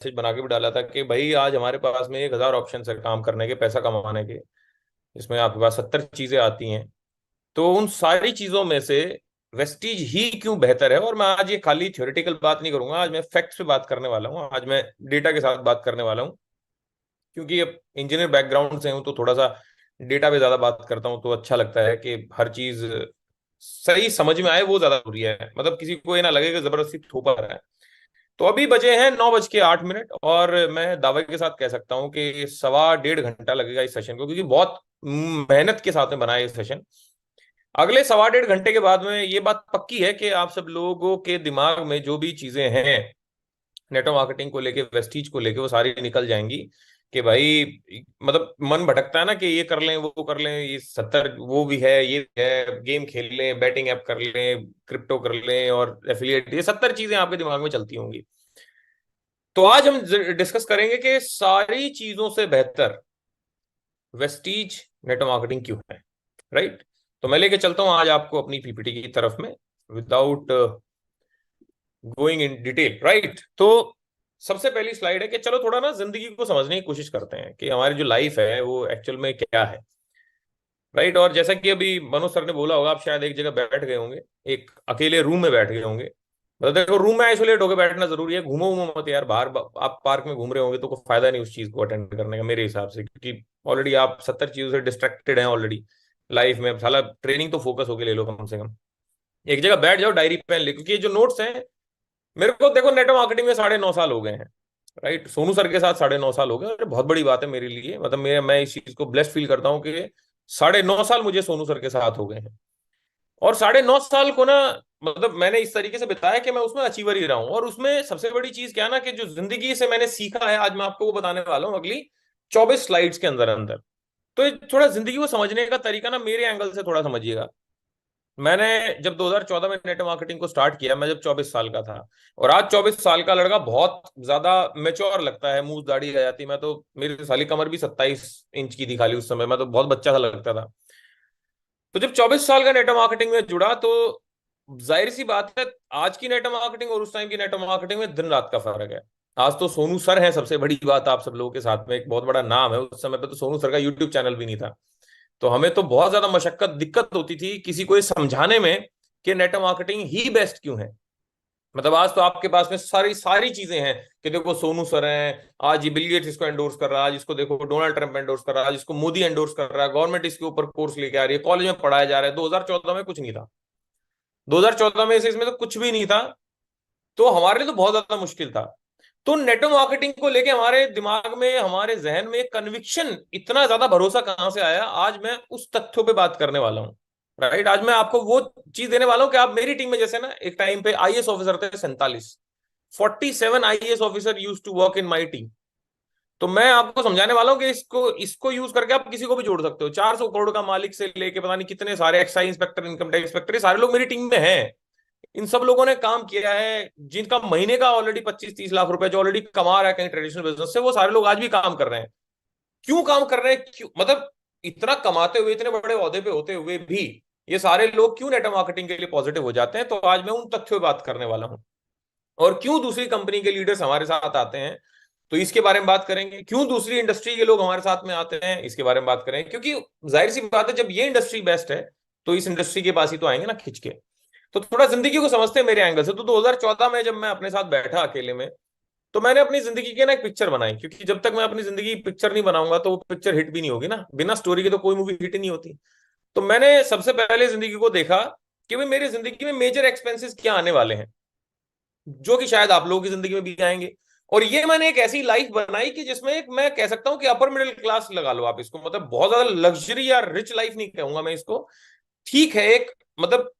Message बना के भी डाला था कि भाई आज हमारे पास में 1,000 ऑप्शन है काम करने के, पैसा कमाने के। इसमें आपके पास 70 चीजें आती हैं। तो उन सारी चीजों में से वेस्टीज ही क्यों बेहतर है। और मैं आज ये खाली थ्योरेटिकल बात नहीं करूंगा, आज मैं फैक्ट्स पे बात करने वाला हूँ, आज मैं डेटा के साथ बात करने वाला हूँ। क्योंकि अब इंजीनियर बैकग्राउंड से हूँ तो थोड़ा सा डेटा पे ज्यादा बात करता हूँ, तो अच्छा लगता है कि हर चीज सही समझ में आए, वो ज्यादा जरूरी है। मतलब किसी को ये ना लगे कि जबरदस्ती थोपा रहा है। तो अभी बजे हैं 9:08 और मैं दावे के साथ कह सकता हूँ कि 1.25 घंटा लगेगा इस सेशन को, क्योंकि बहुत मेहनत के साथ में बना है ये सेशन। अगले 1.25 घंटे के बाद में ये बात पक्की है कि आप सब लोगों के दिमाग में जो भी चीजें हैं नेटवर्क मार्केटिंग को लेके, वेस्टीज को लेके, वो सारी निकल जाएंगी। कि भाई मतलब मन भटकता है ना कि ये कर लें वो कर लें, ये 70 वो भी है, ये भी है, गेम खेल लें, बैटिंग ऐप कर लें, क्रिप्टो कर लें और एफिलिएट, ये 70 चीजें आपके दिमाग में चलती होंगी। तो आज हम डिस्कस करेंगे कि सारी चीजों से बेहतर वेस्टीज नेटवर्क मार्केटिंग क्यों है। राइट। तो मैं लेके चलता हूं आज आपको अपनी पीपीटी की तरफ में, without going in detail. Right. तो सबसे पहली स्लाइड है कि चलो थोड़ा ना जिंदगी को समझने की कोशिश करते हैं कि हमारी जो लाइफ है वो एक्चुअल में क्या है। राइट। और जैसा कि अभी मनोज सर ने बोला होगा, आप शायद एक जगह बैठ गए होंगे, एक अकेले रूम में बैठ गए होंगे। मतलब देखो, रूम में आइसोलेट होकर बैठना जरूरी है, घूमो घूमो मत यार बाहर। आप पार्क में घूम रहे होंगे तो कोई फायदा नहीं उस चीज को अटेंड करने का मेरे हिसाब से, क्योंकि ऑलरेडी आप 70 चीजों से डिस्ट्रैक्टेड हैं ऑलरेडी लाइफ में। साला ट्रेनिंग तो फोकस होके ले लो कम से कम। एक जगह बैठ जाओ, डायरी पेन ले, क्योंकि ये जो नोट्स हैं, मेरे को देखो नेटवर्क मार्केटिंग में 9.5 साल हो गए हैं। राइट। सोनू सर के साथ 9.5 साल हो गए, और बहुत बड़ी बात है मेरे लिए। मतलब मैं इस चीज को ब्लेस्ड फील करता हूँ कि 9.5 साल मुझे सोनू सर के साथ हो गए हैं। और 9.5 साल को ना, मतलब मैंने इस तरीके से बिताया कि मैं उसमें अचीवर ही रहा हूं। और उसमें सबसे बड़ी चीज क्या ना, कि जो जिंदगी से मैंने सीखा है, आज मैं आपको वो बताने वाला हूँ अगली 24 स्लाइड्स के अंदर अंदर। तो ये थोड़ा जिंदगी को समझने का तरीका ना मेरे एंगल से थोड़ा समझिएगा। मैंने जब 2014 में नेटवर्क मार्केटिंग को स्टार्ट किया, मैं जब 24 साल का था। और आज 24 साल का लड़का बहुत ज्यादा मेच्योर लगता है, मुंह दाढ़ी आ जाती। मैं तो, मेरी साली कमर भी 27 इंच की थी खाली उस समय, मैं तो बहुत बच्चा सा लगता था। तो जब 24 साल का नेटवर्क मार्केटिंग में जुड़ा, तो जाहिर सी बात है, आज की नेटवर्क मार्केटिंग और उस टाइम की नेटवर्क मार्केटिंग में दिन रात का फर्क है। आज तो सोनू सर है सबसे बड़ी बात, आप सब लोगों के साथ में एक बहुत बड़ा नाम है। उस समय पे तो सोनू सर का यूट्यूब चैनल भी नहीं था। तो हमें तो बहुत ज्यादा मशक्कत दिक्कत होती थी किसी को ये समझाने में कि नेटवर्क मार्केटिंग ही बेस्ट क्यों है। मतलब आज तो आपके पास में सारी सारी चीजें हैं कि देखो सोनू सर हैं, आज ये बिल गेट्स इसको एंडोर्स कर रहा है, आज इसको देखो डोनाल्ड ट्रंप एंडोर्स कर रहा है, आज इसको मोदी एंडोर्स कर रहा है, गवर्नमेंट इसके ऊपर कोर्स लेके आ रही है, कॉलेज में पढ़ाया जा रहा है। 2014 में कुछ नहीं था। 2014 में से इसमें तो कुछ भी नहीं था। तो हमारे लिए तो बहुत ज्यादा मुश्किल था। तो नेटवर्क मार्केटिंग को लेके हमारे दिमाग में, हमारे जहन में कन्विक्शन, इतना ज्यादा भरोसा कहां से आया, आज मैं उस तथ्यों पे बात करने वाला हूँ। राइट। आज मैं आपको वो चीज देने वाला हूँ कि आप मेरी टीम में, जैसे ना एक टाइम पे आईएएस ऑफिसर थे 47 IAS officer used to work in my team. तो मैं आपको समझाने वाला हूँ कि इसको इसको यूज करके आप किसी को भी जोड़ सकते हो। 400 करोड़ का मालिक से लेके पता नहीं कितने सारे excise inspector, income tax inspector, ये सारे लोग मेरी टीम में हैं। इन सब लोगों ने काम किया है, जिनका महीने का ऑलरेडी 25-30 लाख रुपए जो ऑलरेडी कमा रहा है कहीं ट्रेडिशनल बिजनेस से, वो सारे लोग आज भी काम कर रहे हैं। क्यों काम कर रहे हैं, क्यों, मतलब इतना कमाते हुए, इतने बड़े ओहदे पे होते हुए भी ये सारे लोग क्यों नेटवर्क मार्केटिंग के लिए पॉजिटिव हो जाते हैं। तो आज मैं उन तथ्यों पर बात करने वाला हूं। और क्यों दूसरी कंपनी के लीडर्स हमारे साथ आते हैं, तो इसके बारे में बात करेंगे। क्यों दूसरी इंडस्ट्री के लोग हमारे साथ में आते हैं, इसके बारे में बात करेंगे। क्योंकि जाहिर सी बात है, जब ये इंडस्ट्री बेस्ट है तो इस इंडस्ट्री के पास ही तो आएंगे ना खिंच के। तो थोड़ा जिंदगी को समझते हैं मेरे एंगल से। तो 2014 में जब मैं अपने साथ बैठा अकेले में, तो मैंने अपनी जिंदगी की ना एक पिक्चर बनाई, क्योंकि जब तक मैं अपनी जिंदगी की पिक्चर नहीं बनाऊंगा तो वो पिक्चर हिट भी नहीं होगी ना। बिना स्टोरी के तो कोई मूवी हिट ही नहीं होती। तो मैंने सबसे पहले जिंदगी को देखा कि भाई मेरी जिंदगी में मेजर एक्सपेंसेस क्या आने वाले हैं, जो कि शायद आप लोगों की जिंदगी में भी आएंगे। और ये मैंने एक ऐसी लाइफ बनाई कि जिसमें एक, मैं कह सकता हूं कि अपर मिडिल क्लास लगा लो आप इसको, मतलब बहुत ज्यादा लग्जरी या रिच लाइफ नहीं कहूंगा मैं इसको। ठीक है, एक मतलब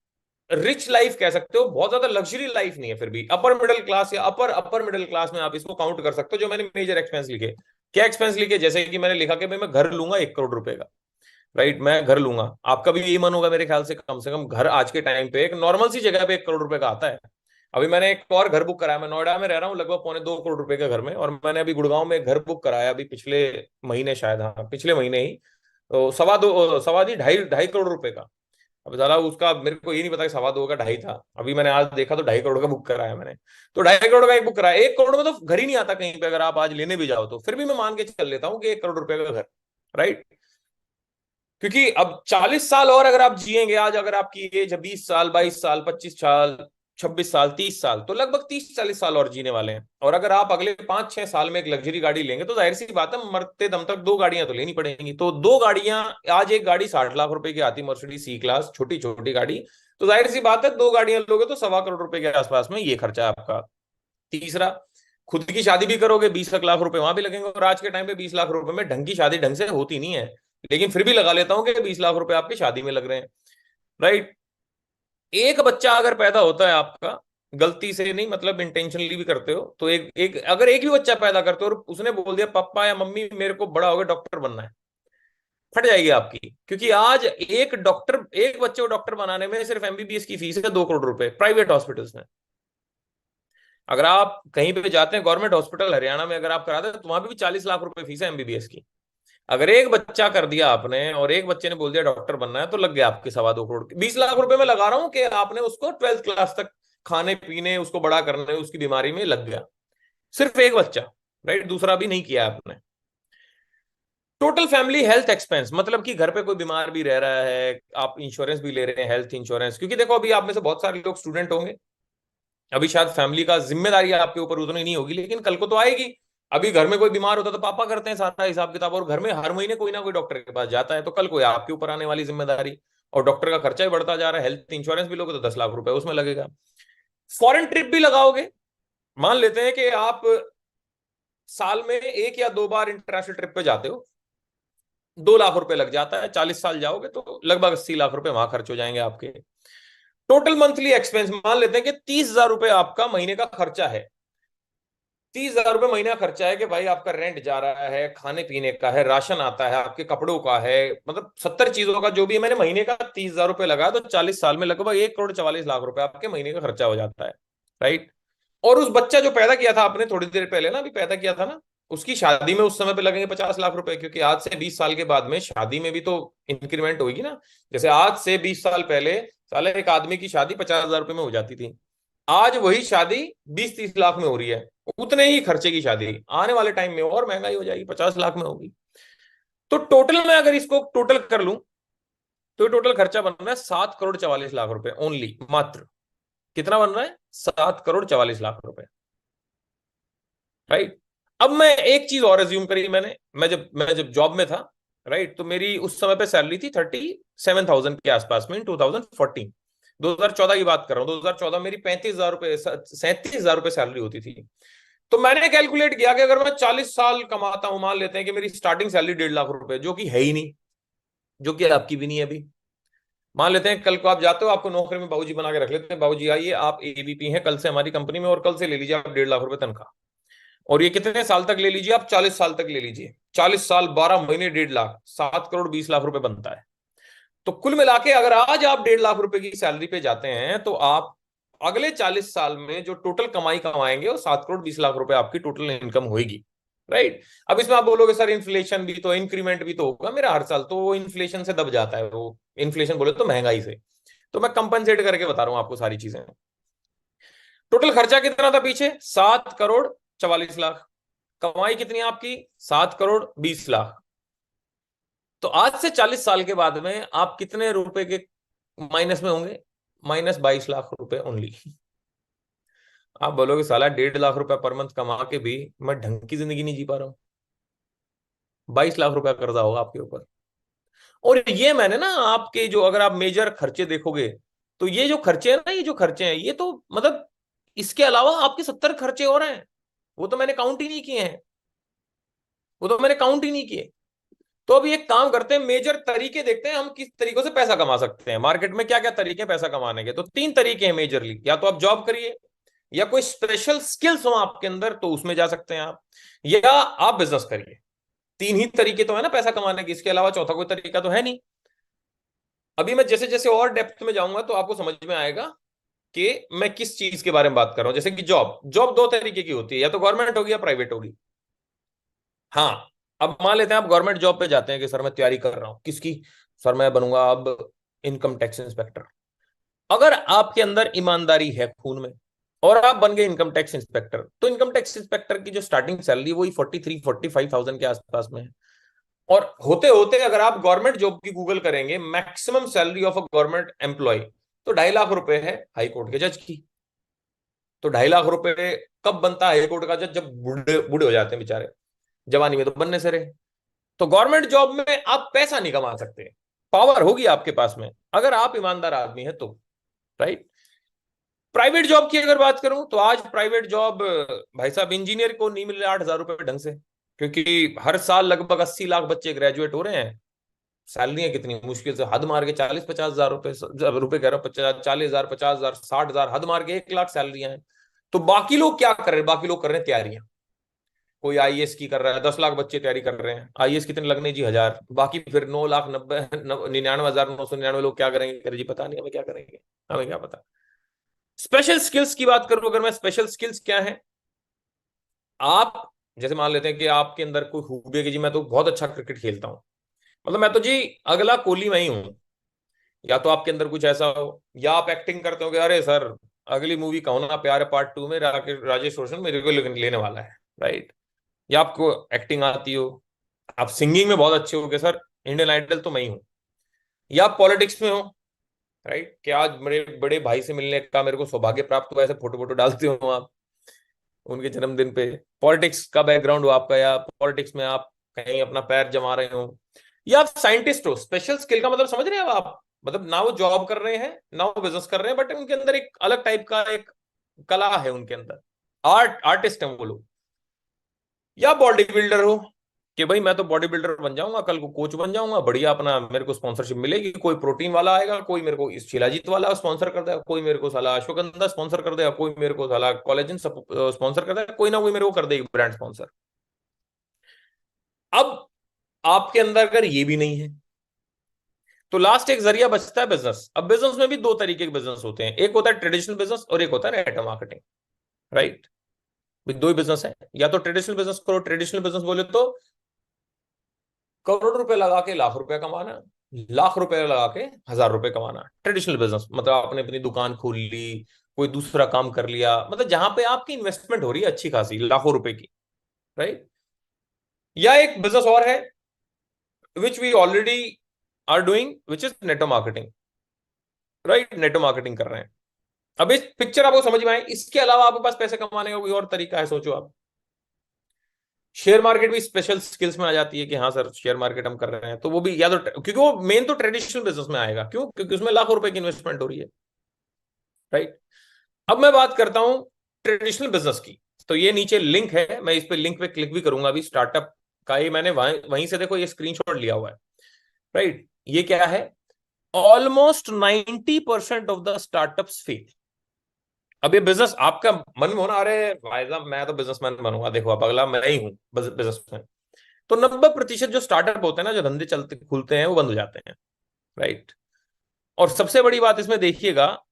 रिच लाइफ कह सकते हो, बहुत ज्यादा लग्जरी लाइफ नहीं है, फिर भी अपर मिडिल क्लास या अपर अपर मिडिल क्लास में आप इसको काउंट कर सकते हो। जो मैंने मेजर एक्सपेंस लिखे, क्या एक्सपेंस लिखे, जैसे कि मैंने लिखा कि भाई मैं घर लूंगा 1 करोड़ रुपए का। राइट। मैं घर लूंगा, आपका भी यही मन होगा मेरे ख्याल से कम घर आज के टाइम पे एक नॉर्मल सी जगह पे 1 करोड़ रुपए का आता है। अभी मैंने एक और घर बुक कराया, मैं नोएडा में रह रहा हूँ लगभग 2.25 करोड़ रुपए के घर में, और मैंने अभी गुड़गांव में एक घर बुक कराया अभी पिछले महीने, शायद हाँ पिछले महीने ही। तो सवा 2 सवा दी 2.5 2.5 करोड़ रुपए का। अब साला उसका मेरे को ये नहीं पता कि 2.25 का 2.5 था, अभी मैंने आज देखा तो 2.5 करोड़ का बुक कराया मैंने। तो 2.5 करोड़ का एक बुक कराया, 1 करोड़ में तो घर ही नहीं आता कहीं पे, अगर आप आज लेने भी जाओ तो फिर भी मैं मान के चल लेता हूँ कि 1 करोड़ रुपए का घर, राइट। क्योंकि अब 40 साल और अगर आप जिएंगे, आज अगर आपकी एज है 20 साल, 22 साल, 25 साल, 26 साल, 30 साल, तो लगभग 30-40 साल और जीने वाले हैं। और अगर आप अगले 5-6 साल में एक लग्जरी गाड़ी लेंगे तो जाहिर सी बात है मरते दम तक 2 गाड़ियां तो लेनी पड़ेंगी। तो 2 गाड़ियां, आज एक गाड़ी 60 लाख रुपए की आती, मर्सिडीज सी क्लास, छोटी छोटी गाड़ी। तो जाहिर सी बात है 2 गाड़ियां लोगे तो 1.25 करोड़ रुपए के आसपास में ये खर्चा है आपका। तीसरा, खुद की शादी भी करोगे, 20 लाख रुपए वहां भी लगेंगे, और आज के टाइम पे 20 लाख रुपए में ढंग की शादी ढंग से होती नहीं है। लेकिन फिर भी लगा लेता हूं कि 20 लाख रुपए आपकी शादी में लग रहे हैं, राइट। एक बच्चा अगर पैदा होता है आपका, गलती से नहीं, मतलब इंटेंशनली भी करते हो, तो एक एक अगर एक भी बच्चा पैदा करते हो और उसने बोल दिया पापा या मम्मी मेरे को बड़ा होकर डॉक्टर बनना है, फट जाएगी आपकी। क्योंकि आज एक डॉक्टर, एक बच्चे को डॉक्टर बनाने में सिर्फ एमबीबीएस की फीस है 2 करोड़ रुपए प्राइवेट हॉस्पिटल्स में। अगर आप कहीं पे जाते हैं गवर्नमेंट हॉस्पिटल हरियाणा में, अगर आप कराते हैं तो वहां पे भी 40 लाख रुपए फीस है एमबीबीएस की। अगर एक बच्चा कर दिया आपने और एक बच्चे ने बोल दिया डॉक्टर बनना है, तो लग गया आपके 2.25 करोड़, 20 लाख रुपए में लगा रहा हूं कि आपने उसको 12th क्लास तक खाने पीने, उसको बड़ा करने, उसकी बीमारी में लग गया, सिर्फ एक बच्चा, राइट। दूसरा भी नहीं किया आपने। टोटल फैमिली हेल्थ एक्सपेंस, मतलब कि घर पे कोई बीमार भी रह रहा है, आप इंश्योरेंस भी ले रहे हैं, हेल्थ इंश्योरेंस। क्योंकि देखो अभी आप में से बहुत सारे लोग स्टूडेंट होंगे, अभी शायद फैमिली का जिम्मेदारी आपके ऊपर उतनी नहीं होगी, लेकिन कल को तो आएगी। अभी घर में कोई बीमार होता है तो पापा करते हैं सारा हिसाब किताब, और घर में हर महीने कोई ना कोई डॉक्टर के पास जाता है, तो कल कोई आपके ऊपर आने वाली जिम्मेदारी, और डॉक्टर का खर्चा भी बढ़ता जा रहा है। हेल्थ इंश्योरेंस भी लोगे तो 10 लाख रुपए उसमें लगेगा। फॉरेन ट्रिप भी लगाओगे, मान लेते हैं कि आप साल में 1 या 2 बार इंटरनेशनल ट्रिप पे जाते हो, 2 लाख रुपए लग जाता है, 40 साल जाओगे तो लगभग 80 लाख रुपए वहां खर्च हो जाएंगे आपके। टोटल मंथली एक्सपेंस मान लेते हैं कि 30,000 रुपए आपका महीने का खर्चा है। 30,000 रुपए महीना खर्चा है कि भाई आपका रेंट जा रहा है, खाने पीने का है, राशन आता है, आपके कपड़ों का है, मतलब 70 चीजों का जो भी है, मैंने महीने का 30,000 रुपए लगाया, तो 40 साल में लगभग 1 करोड़ 44 लाख रुपए आपके महीने का खर्चा हो जाता है, राइट। और उस बच्चा जो पैदा किया था आपने थोड़ी देर पहले ना, अभी पैदा किया था ना, उसकी शादी में उस समय पे लगेंगे 50 लाख रुपए, क्योंकि आज से 20 साल के बाद में शादी में भी तो इंक्रीमेंट होगी ना। जैसे आज से 20 साल पहले साले एक आदमी की शादी 50,000 रुपए में हो जाती थी, आज वही शादी 20-30 लाख में हो रही है। उतने ही खर्चे की शादी आने वाले टाइम में और महंगाई हो जाएगी, 50 लाख में होगी। तो टोटल में अगर इसको टोटल कर लूं, तो टोटल खर्चा बन रहा है 7 करोड़ 44 लाख रुपए ओनली, मात्र। कितना बन रहा है? 7 करोड़ 44 लाख रुपए, राइट। अब मैं एक चीज और एज्यूम करी मैंने, मैं जब जॉब में था, राइट, तो मेरी उस समय पे सैलरी थी 37,000 के आसपास में, इन 2014, 2014 की बात कर रहा हूँ। 2014 मेरी 35,000 रुपए, 37,000 रुपए सैलरी होती थी। तो मैंने कैलकुलेट किया कि अगर मैं 40 साल कमाता हूं, मान लेते हैं कि मेरी स्टार्टिंग सैलरी 1.5 लाख रुपए, जो कि है ही नहीं, जो कि आपकी भी नहीं है अभी। मान लेते हैं कल को आप जाते हो, आपको नौकरी में बाबूजी बना के रख लेते हैं, बाबूजी आइए आप एबीपी हैं कल से हमारी कंपनी में, और कल से ले लीजिए आप 1.5 लाख रुपए तनख्वाह, और ये कितने साल तक ले लीजिए आप? 40 साल तक ले लीजिए। 40 साल, 12 महीने, 1.5 लाख, 7 करोड़ 20 लाख रुपए बनता है। तो कुल मिला के अगर आज आप 1.5 लाख रुपए की सैलरी पे जाते हैं, तो आप अगले 40 साल में जो टोटल कमाई कमाएंगे वो 7 करोड़ 20 लाख रुपए आपकी टोटल इनकम होगी, राइट। अब इसमें आप बोलोगे सर इन्फ्लेशन भी तो, इंक्रीमेंट भी तो होगा मेरा हर साल, तो वो इन्फ्लेशन से दब जाता है, वो इन्फ्लेशन बोले तो महंगाई से। तो मैं कंपनसेट करके बता रहा हूं आपको सारी चीजें। टोटल खर्चा कितना था पीछे? 7 करोड़ 44 लाख। कमाई कितनी है आपकी? 7 करोड़ 20 लाख। तो आज से 40 साल के बाद में आप कितने रुपए के माइनस में होंगे? -22 लाख रुपए ओनली। आप बोलोगे साला 1.5 लाख रुपए पर मंथ कमा के भी मैं ढंग की जिंदगी नहीं जी पा रहा हूं। 22 लाख रुपया कर्जा होगा आपके ऊपर। और ये मैंने ना आपके जो, अगर आप मेजर खर्चे देखोगे, तो ये जो खर्चे हैं ना, ये जो खर्चे हैं, ये तो मतलब इसके अलावा आपके 70 खर्चे और हैं, वो तो मैंने काउंट ही नहीं किए हैं, वो तो मैंने काउंट ही नहीं किए। तो अभी एक काम करते हैं, मेजर तरीके देखते हैं हम किस तरीकों से पैसा कमा सकते हैं। मार्केट में क्या क्या तरीके हैं पैसा कमाने के? तो 3 तरीके हैं मेजरली। या तो आप जॉब करिए, या कोई स्पेशल स्किल्स हो आपके अंदर तो उसमें जा सकते हैं आप, या आप बिजनेस करिए। 3 ही तरीके तो है ना पैसा कमाने के, इसके अलावा चौथा कोई तरीका तो है नहीं। अभी मैं जैसे जैसे और डेप्थ में जाऊंगा तो आपको समझ में आएगा कि मैं किस चीज के बारे में बात कर रहा हूं। जैसे कि जॉब, जॉब 2 तरीके की होती है, या तो गवर्नमेंट होगी या प्राइवेट होगी। हाँ, अब मान लेते हैं आप गवर्नमेंट जॉब पे जाते हैं कि सर मैं तैयारी कर रहा हूं, किसकी? सर मैं बनूंगा अब इनकम टैक्स इंस्पेक्टर। अगर आपके अंदर ईमानदारी है खून में और आप बन गए इनकम टैक्स इंस्पेक्टर, तो इनकम टैक्स इंस्पेक्टर की जो स्टार्टिंग सैलरी वही 43-45,000 के आसपास में है। और होते होते अगर आप गवर्नमेंट जॉब की गूगल करेंगे, maximum salary of a government employ तो 2.5 लाख रुपए है हाई कोर्ट के जज की। तो 2.5 लाख रुपए कब बनता है हाई कोर्ट का जज? जब बूढ़े बूढ़े हो जाते हैं बेचारे, जवानी में तो बनने से रहे। तो गवर्नमेंट जॉब में आप पैसा नहीं कमा सकते, पावर होगी आपके पास में अगर आप ईमानदार आदमी है तो, राइट। प्राइवेट जॉब की अगर बात करूं तो आज प्राइवेट जॉब भाई साहब इंजीनियर को नहीं मिल रहा 8,000 रुपए ढंग से, क्योंकि हर साल लगभग 80 लाख बच्चे ग्रेजुएट हो रहे हैं। सैलरियां कितनी मुश्किल से हद मार के 40-50 हजार रुपए कह रहा हूं, 40,000, 50,000, 60,000, हद मार के 1 लाख सैलरियां हैं। तो बाकी लोग क्या कर रहे हैं? बाकी लोग कर रहे हैं तैयारियां। कोई आईएएस की कर रहा है, 10 लाख बच्चे तैयारी कर रहे हैं। आईएएस कितने लगने जी? 1,000। बाकी फिर 9,90,99,999 लोग क्या करेंगे? करे जी पता नहीं, हमें क्या करेंगे, हमें क्या पता। स्पेशल स्किल्स की बात करूं अगर मैं, स्पेशल स्किल्स क्या है? आप जैसे मान लेते हैं कि आपके अंदर कोई खूबी है कि जी मैं तो बहुत अच्छा क्रिकेट खेलता हूं, मतलब मैं तो जी अगला कोहली में ही हूं। या तो आपके अंदर कुछ ऐसा हो, या आप एक्टिंग करते हो कि अरे सर अगली मूवी कहो ना प्यार है पार्ट 2 में राजेश रोशन मेरे को लेने वाला है, राइट। या आपको एक्टिंग आती हो, आप सिंगिंग में बहुत अच्छे हो कि सर इंडियन आइडल तो मैं ही हूं। या आप पॉलिटिक्स में हो, राइट, कि आज मेरे बड़े भाई से मिलने का मेरे को सौभाग्य प्राप्त हुआ, ऐसे फोटो फोटो डालते हो आप उनके जन्मदिन पे। पॉलिटिक्स का बैकग्राउंड हो आपका, या पॉलिटिक्स में आप कहीं अपना पैर जमा रहे हो, या आप साइंटिस्ट हो। स्पेशल स्किल का मतलब समझ रहे हो आप? मतलब ना वो जॉब कर रहे हैं ना वो बिजनेस कर रहे हैं, बट उनके अंदर एक अलग टाइप का एक कला है उनके अंदर, आर्टिस्ट है वो लोग। या बॉडी बिल्डर हो कि भाई मैं तो बॉडी बिल्डर बन जाऊंगा, कल को कोच बन जाऊंगा, बढ़िया अपना मेरे को स्पॉन्सरशिप मिलेगी, कोई प्रोटीन वाला आएगा, कोई मेरे को इस शिलाजीत वाला स्पॉन्सर कर देगा, कोई मेरे को साला अश्वगंधा स्पॉन्सर कर देगा, कोई मेरे को साला कोलेजन स्पॉन्सर कर देगा, कोई ना कोई मेरे को कर देगी ब्रांड स्पॉन्सर। अब आपके अंदर अगर ये भी नहीं है तो लास्ट एक जरिया बचता है बिजनेस। अब बिजनेस में भी दो तरीके के बिजनेस होते हैं, एक होता है ट्रेडिशनल बिजनेस और एक होता है नेटवर्क मार्केटिंग, राइट। दो ही बिजनेस है। या तो ट्रेडिशनल बिजनेस करो, ट्रेडिशनल बिजनेस बोले तो करोड़ रुपए लगा के लाख रुपए कमाना, लाख रुपए लगा के 1,000 रुपए कमाना, ट्रेडिशनल बिजनेस। मतलब आपने अपनी दुकान खोल ली, कोई दूसरा काम कर लिया, मतलब जहां पे आपकी इन्वेस्टमेंट हो रही है अच्छी खासी लाखों रुपए की, राइट। या एक बिजनेस और है which we already are doing, which is network marketing, right. Network marketing कर रहे हैं। अब इस पिक्चर आपको समझ में आए, इसके अलावा आपके पास पैसे कमाने का कोई और तरीका है? सोचो आप। शेयर मार्केट भी स्पेशल स्किल्स में आ जाती है कि हाँ सर शेयर मार्केट हम कर रहे हैं, तो वो भी या तो क्योंकि वो मेन तो ट्रेडिशनल बिजनेस में आएगा, क्यों? क्योंकि उसमें लाखों रुपए की इन्वेस्टमेंट हो रही है, राइट। अब मैं बात करता हूं ट्रेडिशनल बिजनेस की। तो ये नीचे लिंक है, मैं इस पे लिंक पे क्लिक भी करूंगा अभी, स्टार्टअप का ही मैंने वहीं से देखो ये स्क्रीनशॉट लिया हुआ है, राइट। ये क्या है? Almost 90% of the startups fail. अब ये बिजनेस आपका मन में होना, अरे भाई साहब मैं तो बिजनेसमैन बनूंगा, देखो अब अगला मैं ही हूं बिजनेसमैन। तो 90% जो स्टार्टअप होते हैं ना, जो धंधे चलते खुलते हैं, वो बंद हो जाते हैं, राइट। और सबसे बड़ी बात इसमें देखिएगा,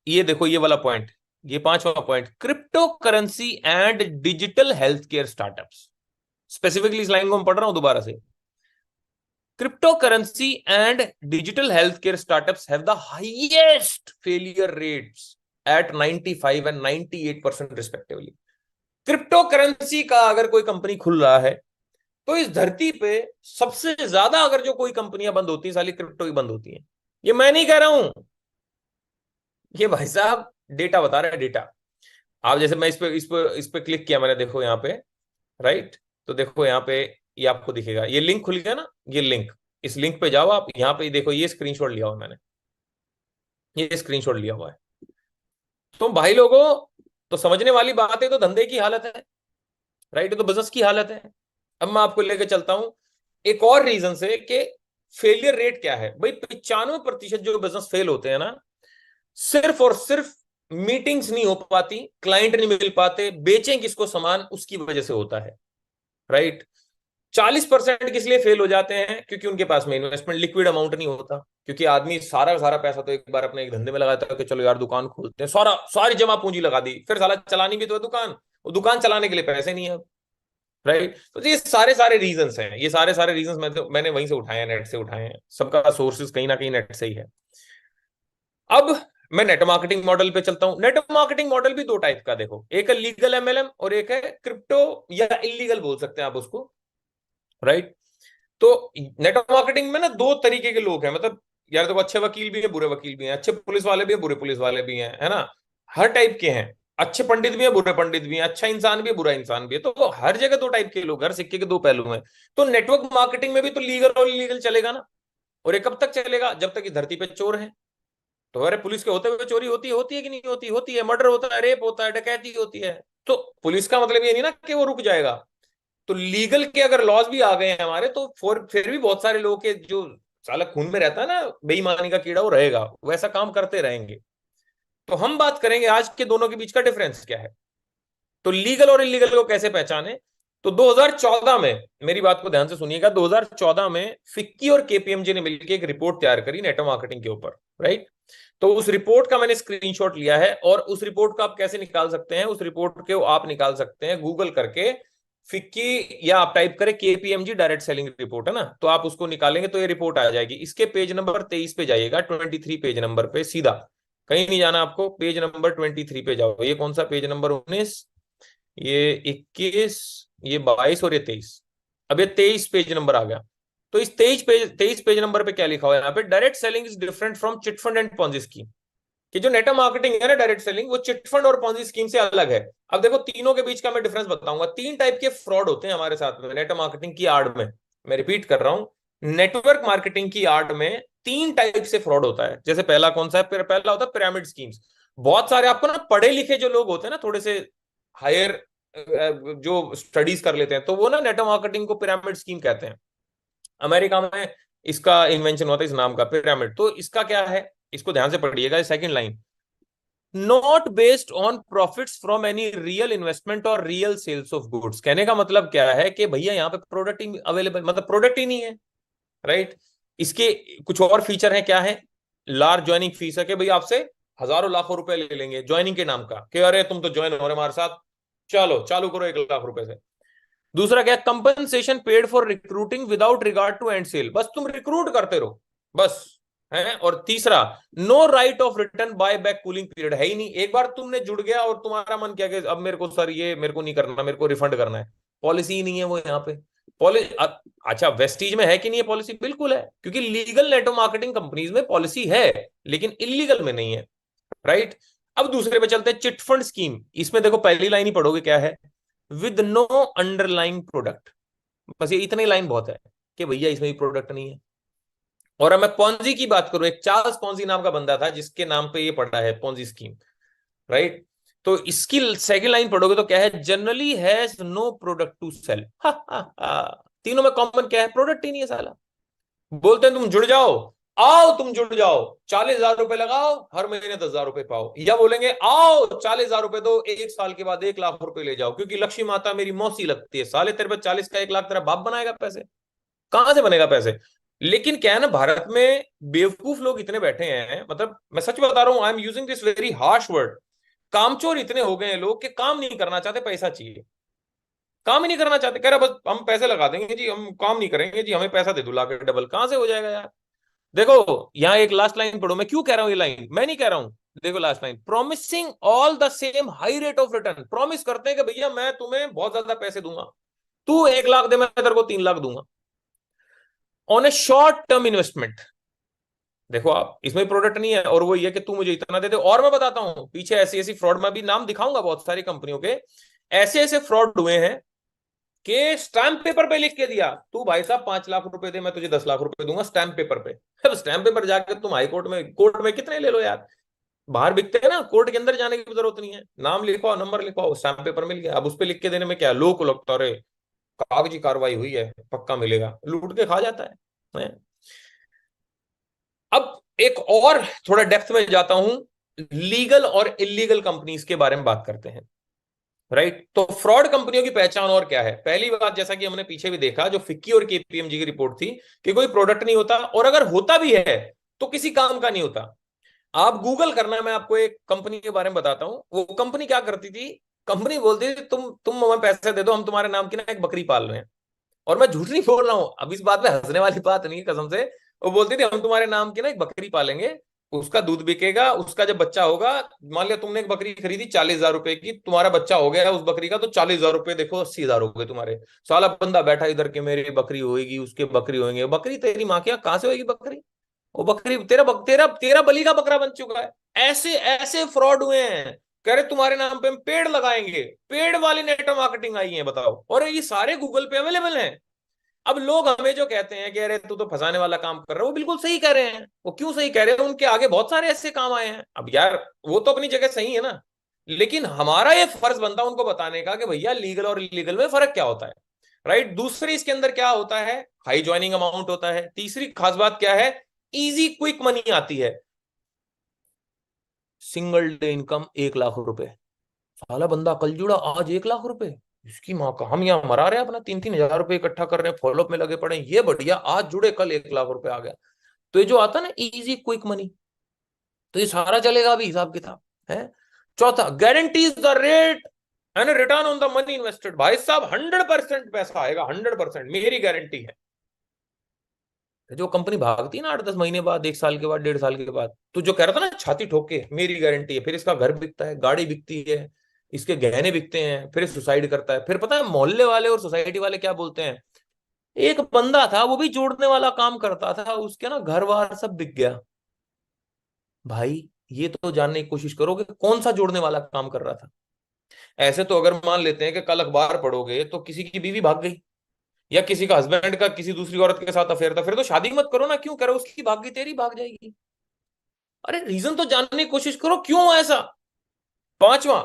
ये देखो ये वाला पॉइंट, ये पांचवा point, crypto currency and digital health care startups. Specifically इस लाइन को मैं पढ़ रहा हूं दोबारा से। Crypto currency and digital health care startups have the highest failure rates eight 95 and 98% respectively. Crypto currency का अगर कोई कंपनी खुल रहा है तो इस धरती पे सबसे ज्यादा अगर जो कोई कंपनियां बंद होती है साली क्रिप्टो की बंद होती हैं। ये मैं नहीं कह रहा हूं, ये भाई साहब डेटा बता रहा है, डेटा। आप जैसे मैं इस पे क्लिक किया मैंने, देखो यहाँ पे, राइट। तो देखो यहाँ पे ये आपको दिखेगा, ये लिंक खुल गया ना, ये लिंक, इस लिंक पे जाओ आप, यहाँ पे देखो ये स्क्रीनशॉट लिया हुआ मैंने, ये स्क्रीनशॉट लिया हुआ है। तो भाई लोगों, तो समझने वाली बात है, तो धंधे की हालत है, राइट, तो बिजनेस की हालत है। अब मैं आपको लेकर चलता हूं एक और रीजन से कि फेलियर रेट क्या है। भाई 95% जो बिजनेस फेल होते हैं ना, सिर्फ और सिर्फ मीटिंग्स नहीं हो पाती, क्लाइंट नहीं मिल पाते, बेचें किसको सामान, उसकी वजह से होता है, राइट। 40% किस लिए फेल हो जाते हैं? क्योंकि उनके पास में इन्वेस्टमेंट लिक्विड अमाउंट नहीं होता। क्योंकि आदमी सारा का सारा पैसा तो एक बार अपने एक धंधे में लगाता है कि चलो यार दुकान खोलते हैं, सारी जमा पूंजी लगा दी, फिर साला चलानी भी तो है दुकान, वो दुकान चलाने के लिए पैसे नहीं है, राइट। तो ये सारे सारे रीजंस हैं, ये सारे सारे रीजंस मैंने वहीं से उठाए हैं, नेट से उठाए हैं, सबका सोर्सेज कहीं ना कहीं नेट से ही है। अब मैं नेट मार्केटिंग मॉडल पे चलता हूं। नेट मार्केटिंग मॉडल भी दो टाइप का देखो, एक है लीगल एमएलएम और एक है क्रिप्टो या इलीगल बोल सकते हैं आप उसको, राइट। तो नेट मार्केटिंग में ना दो तरीके के लोग हैं, मतलब यार देखो, अच्छे वकील भी हैं, बुरे वकील भी हैं, अच्छे पुलिस वाले भी हैं, बुरे पुलिस वाले भी हैं, है ना, हर टाइप के हैं। अच्छे पंडित भी हैं, बुरे पंडित भी हैं, अच्छा इंसान भी है, बुरा इंसान भी है, तो हर जगह दो टाइप के लोग, हर सिक्के के दो पहलू हैं। तो नेटवर्क मार्केटिंग में भी तो लीगल और इलीगल चलेगा ना। और ये कब तक चलेगा? जब तक इस धरती पे चोर है। तो अरे पुलिस के होते हुए चोरी होती है कि नहीं होती? होती है, मर्डर होता है, रेप होता है, डकैती होती है। तो पुलिस का मतलब ये नहीं ना कि वो रुक जाएगा। तो लीगल के अगर लॉज भी आ गए हैं हमारे, तो फिर भी बहुत सारे लोग के जो साला खून में रहता है ना बेईमानी का कीड़ा, वो रहेगा, वैसा काम करते रहेंगे। तो हम बात करेंगे आज के दोनों के बीच का डिफरेंस क्या है। तो लीगल और इलीगल को कैसे पहचाने? तो 2014 में, मेरी बात को ध्यान से सुनिएगा, 2014 में फिक्की और केपीएमजी ने मिलकर एक रिपोर्ट तैयार करी नेटवर्क मार्केटिंग के ऊपर, राइट। तो उस रिपोर्ट का मैंने स्क्रीनशॉट लिया है, और उस रिपोर्ट को आप कैसे निकाल सकते हैं? उस रिपोर्ट को आप निकाल सकते हैं गूगल करके फिक्की, या आप टाइप करें केपीएमजी डायरेक्ट सेलिंग रिपोर्ट, है ना, तो आप उसको निकालेंगे तो ये रिपोर्ट आ जाएगी। इसके पेज नंबर 23 पे जाइएगा, 23 पेज नंबर पे सीधा, कहीं नहीं जाना आपको, पेज नंबर 23 पे जाओ। ये कौन सा पेज नंबर? 19, ये 21, ये 22 और ये 23। अब ये 23 पेज नंबर आ गया। तो इस 23 पेज नंबर पे क्या लिखा हुआ है यहाँ पे? Direct selling is different from chit fund and Ponzi scheme. कि जो नेटवर्क मार्केटिंग है ना, डायरेक्ट सेलिंग, वो चिट फंड और पॉन्जी स्कीम से अलग है। अब देखो, तीनों के बीच का मैं डिफरेंस बताऊंगा। तीन टाइप के फ्रॉड होते हैं हमारे साथ में नेटवर्क मार्केटिंग की आड़ में। मैं रिपीट कर रहा हूं, नेटवर्क मार्केटिंग की आड़ में तीन टाइप से फ्रॉड होता है। जैसे पहला कौन सा है? पहला होता है पिरामिड स्कीम्स। बहुत सारे आपको ना पढ़े लिखे जो लोग होते हैं ना, थोड़े से हायर जो स्टडीज कर लेते हैं, तो वो ना नेटवर्क मार्केटिंग को पिरामिड स्कीम कहते हैं। अमेरिका में इसका इन्वेंशन हुआ था, इस नाम का पिरामिड। तो इसका क्या है, इसको ध्यान से पढ़िएगा, second line, not based on profits from any real investment और रियल सेल्स ऑफ गुड्स। कहने का मतलब क्या है कि भैया यहाँ पे प्रोडक्ट ही अवेलेबल, मतलब प्रोडक्ट ही नहीं है, राइट। इसके कुछ और फीचर है, क्या है? लार्ज ज्वाइनिंग फीस है, कि भाई आपसे हजारों लाखों रुपए ले लेंगे ज्वाइनिंग के नाम का, कि अरे तुम तो ज्वाइन हो रहे हमारे साथ, चलो चालू करो 1 लाख रुपए से। दूसरा क्या? Compensation paid for recruiting without regard to end sale, बस तुम रिक्रूट करते रहो, बस, है। और तीसरा, no right of return buy back cooling period, है ही नहीं। एक बार तुमने जुड़ गया और तुम्हारा मन किया कि अब मेरे को सर ये मेरे को नहीं करना, मेरे को रिफंड करना है, पॉलिसी ही नहीं है वो यहाँ पे। पॉलिसी, अच्छा वेस्टीज में है कि नहीं है पॉलिसी? बिल्कुल है, क्योंकि लीगल नेटवर्क मार्केटिंग कंपनीज में पॉलिसी है, लेकिन इलीगल में नहीं है, राइट। अब दूसरे पे चलते हैं, चिट फंड स्कीम। इसमें देखो पहली लाइन ही पढ़ोगे, क्या है? विद नो अंडरलाइंग प्रोडक्ट, बस ये इतनी लाइन बहुत है कि भैया इसमें भी प्रोडक्ट नहीं है। और अब मैं पॉन्जी की बात करूं, एक चार्ल्स पॉन्जी नाम का बंदा था जिसके नाम पे ये पड़ा है पॉन्जी स्कीम, राइट। तो इसकी सेकंड लाइन पढ़ोगे तो क्या है? Generally has no product to sell. तीनों में कॉमन क्या है? प्रोडक्ट ही नहीं है साला। बोलते हैं तुम जुड़ जाओ, आओ तुम जुड़ जाओ, 40,000 रुपए लगाओ, हर महीने 10,000 रुपए पाओ। या बोलेंगे आओ 40,000 रुपए दो, 1 साल के बाद 1 लाख रुपए ले जाओ, क्योंकि लक्ष्मी माता मेरी मौसी लगती है। साले तेरे पे 40 का 1 लाख तेरा बाप बनाएगा? पैसे कहां से बनेगा पैसे? लेकिन क्या है ना, भारत में बेवकूफ लोग इतने बैठे हैं, मतलब मैं सच बता रहा हूं, I am using this very harsh word, कामचोर इतने हो गए हैं लोग कि काम नहीं करना चाहते, पैसा चाहिए। काम ही नहीं करना चाहते, कह रहा बस हम पैसे लगा देंगे जी, हम काम नहीं करेंगे जी, हमें पैसा दे दो लाके डबल। कहां से हो जाएगा यार? देखो यहाँ एक लास्ट लाइन पढ़ो, मैं क्यों कह रहा हूं ये लाइन, मैं नहीं कह रहा हूं। देखो last line, promising all the same high rate of return. Promise करते हैं कि भैया मैं तुम्हें बहुत ज्यादा पैसे दूंगा, तू 1 लाख दे, मैं तेरे को 3 लाख दूंगा, on A short term investment. देखो आप, इसमें प्रोडक्ट नहीं है, और वो ये कि तू मुझे इतना दे दे। और मैं बताता हूं पीछे ऐसी ऐसी फ्रॉड, में भी नाम दिखाऊंगा बहुत सारी कंपनियों के, ऐसे ऐसे फ्रॉड हुए हैं कि स्टैंप पेपर पे लिख के दिया, तू भाई साहब 5 लाख रुपए दे, मैं तुझे 10 लाख रुपए दूंगा स्टैंप पेपर पे। अब स्टैंप पेपर जाके तुम हाई कोर्ट में कितने ले लो यार, बाहर बिकते हैं ना, कोर्ट के अंदर जाने की जरूरत नहीं है, नाम लिखवाओ, नंबर लिखवाओ, स्टैंप पेपर मिल गया। अब उस पे लिख के देने में क्या, लोग को लगता है अरे कागजी कार्रवाई हुई है, पक्का मिलेगा, लूट के खा जाता है। अब एक और थोड़ा डेप्थ में जाता हूं, लीगल और इलीगल कंपनीज के बारे में बात करते हैं, राइट। तो फ्रॉड कंपनियों की पहचान और क्या है? पहली बात, जैसा कि हमने पीछे भी देखा, जो फिक्की और केपीएमजी की रिपोर्ट थी, कि कोई प्रोडक्ट नहीं होता, और अगर होता भी है तो किसी काम का नहीं होता। आप गूगल करना, मैं आपको एक कंपनी के बारे में बताता हूं। वो कंपनी क्या करती थी, कंपनी बोलती थी तुम हमें पैसे दे दो, हम तुम्हारे नाम की ना एक बकरी पाल रहे हैं। और मैं झूठ नहीं बोल रहा हूँ, अब इस बात में हंसने वाली बात नहीं है कसम से। वो बोलती थी हम तुम्हारे नाम की ना एक बकरी पालेंगे, उसका दूध बिकेगा, उसका जब बच्चा होगा, मान लिया तुमने एक बकरी खरीदी 40,000 रुपए की, तुम्हारा बच्चा हो गया उस बकरी का, तो 40,000 रुपए देखो 80,000 हो गए तुम्हारे। साला बंदा बैठा इधर के मेरी बकरी होगी, उसके बकरी होंगे, बकरी तेरी माँ के यहाँ कहाँ से होगी बकरी? वो बकरी तेरा तेरा बलि का बकरा बन चुका है। ऐसे ऐसे फ्रॉड हुए हैं। कह रहे तुम्हारे नाम पे हम पेड़ लगाएंगे, पेड़ वाली नेटवर्क मार्केटिंग आई है बताओ, और ये सारे गूगल पे अवेलेबल हैं। अब लोग हमें जो कहते हैं कि अरे तू तो फंसाने वाला काम कर रहा है, वो बिल्कुल सही कह रहे हैं। वो क्यों सही कह रहे हैं? उनके आगे बहुत सारे ऐसे काम आए हैं। अब यार वो तो अपनी जगह सही है ना, लेकिन हमारा ये फर्ज बनता है उनको बताने का कि भैया लीगल और इलीगल में फर्क क्या होता है। राइट। दूसरी इसके अंदर क्या होता है, हाई ज्वाइनिंग अमाउंट होता है। तीसरी खास बात क्या है, इजी क्विक मनी आती है। सिंगल डे इनकम 1 लाख रुपए। साला बंदा कल जुड़ा, आज 1 लाख रुपए। इसकी माँ का, हम यहाँ मरा रहे हैं अपना 3-3 हजार रुपए इकट्ठा कर रहे हैं, फॉलोअप में लगे पड़े हैं, ये बढ़िया, आज जुड़े कल 1 लाख रुपए आ गया। तो ये जो आता है ना इजी क्विक मनी, तो ये सारा चलेगा अभी हिसाब किताब है। चौथा, guarantees the rate and return on the money invested. भाई साहब 100% पैसा आएगा, 100%, मेरी गारंटी है। जो कंपनी भागती है ना 8-10 महीने बाद, 1 साल के बाद, 1.5 साल के बाद, तो जो कह रहा था ना छाती ठोक के मेरी गारंटी है, फिर इसका घर बिकता है, गाड़ी बिकती है, इसके गहने बिकते हैं, फिर सुसाइड करता है। फिर पता है मोहल्ले वाले और सोसाइटी वाले क्या बोलते हैं, एक बंदा था वो भी जोड़ने वाला काम करता था, उसके ना घर बार सब बिक गया। भाई ये तो जानने की कोशिश करो कि कौन सा जोड़ने वाला काम कर रहा था। ऐसे तो अगर मान लेते हैं कि कल अखबार पढ़ोगे तो किसी की बीवी भाग गई, या किसी का हस्बैंड का किसी दूसरी औरत के साथ अफेयर था, फिर तो शादी मत करो ना, क्यों करो, उसकी भाग गई तेरी भाग जाएगी। अरे रीजन तो जानने की कोशिश करो क्यों ऐसा। पांचवा,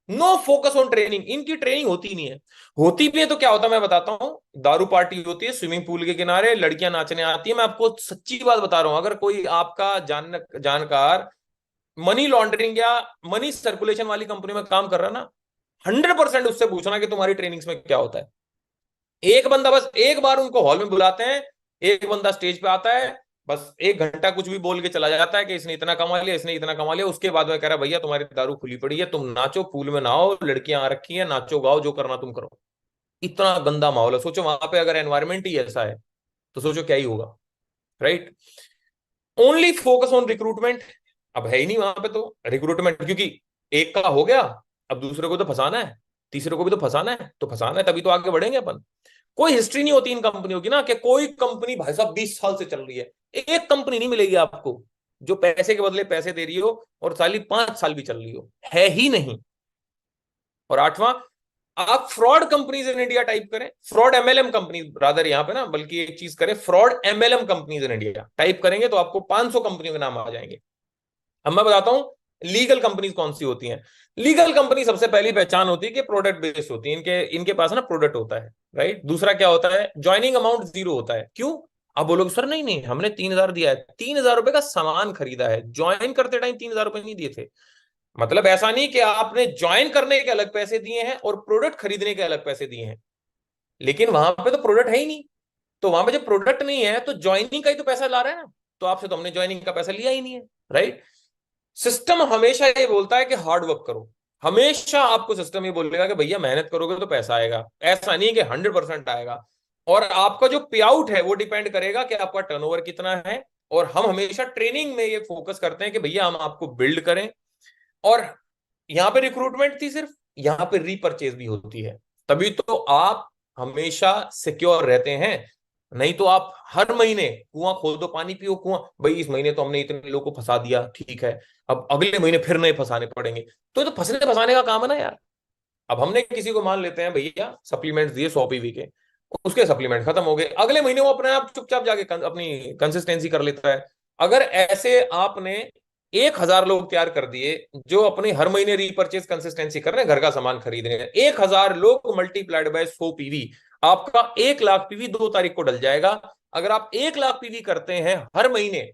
नो फोकस ऑन ट्रेनिंग। इनकी ट्रेनिंग होती नहीं है। होती भी है तो क्या होता है मैं बताता हूं। दारू पार्टी होती है स्विमिंग पूल के किनारे, लड़कियां नाचने आती है। मैं आपको सच्ची बात बता रहा हूं, अगर कोई आपका जानकार मनी लॉन्ड्रिंग या मनी सर्कुलेशन वाली कंपनी में काम कर रहा है ना, 100% उससे पूछना कि तुम्हारी ट्रेनिंग्स में क्या होता है। एक बंदा बस एक बार उनको हॉल में बुलाते हैं, एक बंदा स्टेज पे आता है, बस 1 घंटा कुछ भी बोल के चला जाता है कि इसने इतना कमा लिया, इसने इतना कमा लिया। उसके बाद में कह रहा है भैया तुम्हारी दारू खुली पड़ी है, तुम नाचो, पूल में नहाओ, लड़कियां आ रखी हैं, नाचो गाओ, जो करना तुम करो। इतना गंदा माहौल है। सोचो वहां पे अगर एनवायरमेंट ही ऐसा है तो सोचो क्या ही होगा। Right. Only focus on recruitment. अब है ही नहीं वहां पे तो रिक्रूटमेंट, क्योंकि एक का हो गया, अब दूसरे को तो फंसाना है, तीसरे को भी तो फंसाना है, तो फंसाना है तभी तो आगे बढ़ेंगे अपन। कोई हिस्ट्री नहीं होती इन कंपनियों की ना, कि कोई कंपनी भाई साहब 20 साल से चल रही है। एक कंपनी नहीं मिलेगी आपको जो पैसे के बदले पैसे दे रही हो और साली 5 साल भी चल रही हो, है ही नहीं। और आठवां, आप fraud companies in India type करें, फ्रॉड एमएलएम कंपनी रादर, यहां पे ना बल्कि एक चीज करें, fraud MLM companies in India type करेंगे तो आपको 500 कंपनियों के नाम आ जाएंगे। अब मैं बताता हूं लीगल कंपनीज कौन सी होती हैं। लीगल कंपनी सबसे पहली पहचान होती है कि प्रोडक्ट बेस्ड होती है, इनके इनके पास ना प्रोडक्ट होता है। राइट। दूसरा क्या होता है, ज्वाइनिंग अमाउंट 0 होता है। क्यों? अब बोलोगे सर नहीं नहीं हमने 3,000 दिया है, 3,000 रुपए का सामान खरीदा है, ज्वाइन करते टाइम 3,000 रुपए नहीं दिए थे। मतलब ऐसा नहीं कि आपने ज्वाइन करने के अलग पैसे दिए हैं और प्रोडक्ट खरीदने के अलग पैसे दिए हैं, लेकिन वहां पे तो प्रोडक्ट है ही नहीं। तो वहां पे जब प्रोडक्ट नहीं है तो ज्वाइनिंग का ही तो पैसा ला रहा है ना, तो आपसे तो हमने ज्वाइनिंग का पैसा लिया ही नहीं है। राइट। सिस्टम हमेशा ये बोलता है कि हार्ड वर्क करो। हमेशा आपको सिस्टम ये बोलेगा कि भैया मेहनत करोगे तो पैसा आएगा, ऐसा नहीं कि 100% आएगा। और आपका जो पे आउट है वो डिपेंड करेगा कि आपका टर्नओवर कितना है। और हम हमेशा ट्रेनिंग में ये फोकस करते हैं कि भैया हम आपको बिल्ड करें। और यहाँ पे रिक्रूटमेंट थी सिर्फ, यहाँ पे रीपरचेज भी होती है, तभी तो आप हमेशा सिक्योर रहते हैं। नहीं तो आप हर महीने कुआं खोल दो, पानी पियो कुआं, भाई इस महीने तो हमने इतने लोगों को फंसा दिया, ठीक है, अब अगले महीने फिर नए फंसाने पड़ेंगे। तो ये तो फंसने फंसाने का काम है ना यार। अब हमने किसी को मान लेते हैं भैया सप्लीमेंट्स दिए 100 पीवी के, उसके सप्लीमेंट खत्म हो गए, अगले महीने वो अपने आप चुपचाप जाके अपनी कंसिस्टेंसी कर लेता है। अगर ऐसे आपने 1,000 लोग तैयार कर दिए जो अपनी हर महीने रीपरचेज कंसिस्टेंसी कर रहे हैं, घर का सामान खरीद रहे हैं, 1,000 लोग मल्टीप्लाइड बाय 100 पीवी, आपका 1 लाख पीवी 2 तारीख को डल जाएगा। अगर आप 1 लाख पीवी करते हैं हर महीने,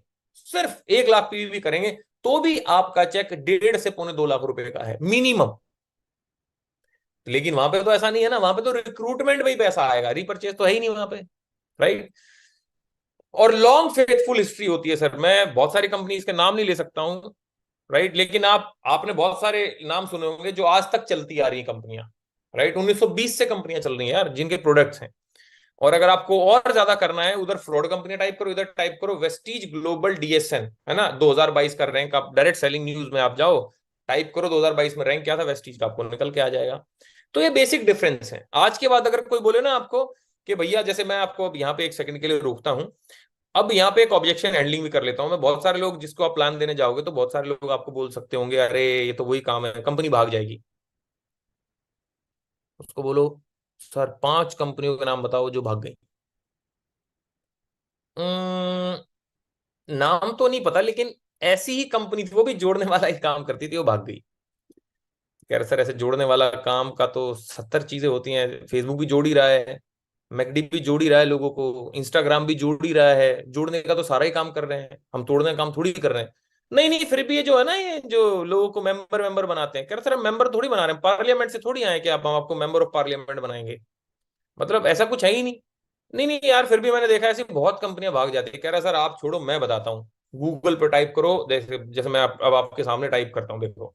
सिर्फ 1 लाख पीवी करेंगे, तो भी आपका चेक 1.5 से 2.25 लाख रुपए का है मिनिमम। लेकिन वहां पे तो ऐसा नहीं है ना, वहां पे तो रिक्रूटमेंट में ही पैसा आएगा, रीपरचेज तो है ही नहीं वहां पे। राइट। और लॉन्ग फेथफुल हिस्ट्री होती है सर। मैं बहुत सारी कंपनीज के नाम नहीं ले सकता हूं, राइट। लेकिन आपने बहुत सारे नाम सुने होंगे जो आज तक चलती आ रही कंपनियां, राइट। 1920 से कंपनियां चल रही हैं यार जिनके प्रोडक्ट्स हैं। और अगर आपको और ज्यादा करना है, उधर फ्रॉड कंपनी टाइप करो, इधर टाइप करो वेस्टीज ग्लोबल डीएसएन, है ना, 2022 का रैंक। आप डायरेक्ट सेलिंग न्यूज में आप जाओ, टाइप करो 2022 में रैंक क्या था वेस्टीज का, आपको निकल के आ जाएगा। तो ये बेसिक डिफरेंस है। आज के बाद अगर कोई बोले ना आपको कि भैया, जैसे मैं आपको अब यहाँ पे एक सेकंड के लिए रोकता हूँ, अब यहाँ पे एक ऑब्जेक्शन हैंडलिंग भी कर लेता हूँ मैं। बहुत सारे लोग जिसको आप प्लान देने जाओगे तो बहुत सारे लोग आपको बोल सकते होंगे, अरे ये तो वही काम है, कंपनी भाग जाएगी। उसको बोलो, सर 5 कंपनियों के नाम बताओ जो भाग गई। नाम तो नहीं पता, लेकिन ऐसी ही कंपनी थी, वो भी जोड़ने वाला ही काम करती थी, वो भाग गई। कह रहे सर ऐसे जोड़ने वाला काम का तो 70 चीजें होती हैं, फेसबुक भी जोड़ ही रहा है, मैकडी भी जोड़ ही रहा है लोगों को, इंस्टाग्राम भी जोड़ ही रहा है, जोड़ने का तो सारा ही काम कर रहे हैं, हम तोड़ने का काम थोड़ी कर रहे हैं। नहीं नहीं, फिर भी ये जो है ना, ये जो लोगों को मेंबर मेंबर बनाते हैं, कह रहे सर हम मेंबर थोड़ी बना रहे हैं, पार्लियामेंट से थोड़ी आए कि आप हम आपको मेंबर ऑफ पार्लियामेंट बनाएंगे। मतलब ऐसा कुछ है ही नहीं। नहीं नहीं यार, फिर भी मैंने देखा ऐसी बहुत कंपनियां भाग जाती है। कह रहा है सर आप छोड़ो, मैं बताता हूँ। गूगल पे टाइप करो, जैसे जैसे मैं अब आपके सामने टाइप करता हूँ, देखो।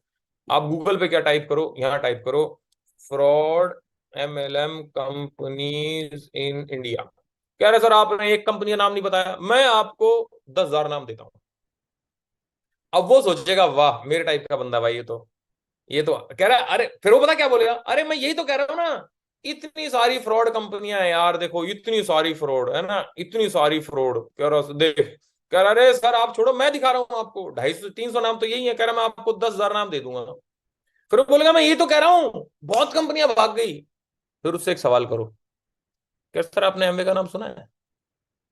आप गूगल पे क्या टाइप करो, यहाँ टाइप करो, fraud MLM companies in India. कह रहे सर आपने एक कंपनी का नाम नहीं बताया, मैं आपको 10,000 नाम देता हूँ। अब वो सोचेगा वाह मेरे टाइप का बंदा भाई, ये तो कह रहा है। अरे फिर वो पता क्या बोलेगा, अरे मैं यही तो कह रहा हूँ ना, इतनी सारी फ्रॉड कंपनियां हैं यार, देखो इतनी सारी फ्रॉड है ना, इतनी सारी फ्रॉड। कह रहा देख, कह रहा अरे सर आप छोड़ो, मैं दिखा रहा हूँ आपको 250-300 नाम तो यही है। कह रहा मैं आपको 10,000 नाम दे दूंगा। फिर वो बोलेगा मैं यही तो कह रहा हूँ, बहुत कंपनियां भाग गई। फिर उससे एक सवाल करो, क्या सर आपने एमवे का नाम सुना है?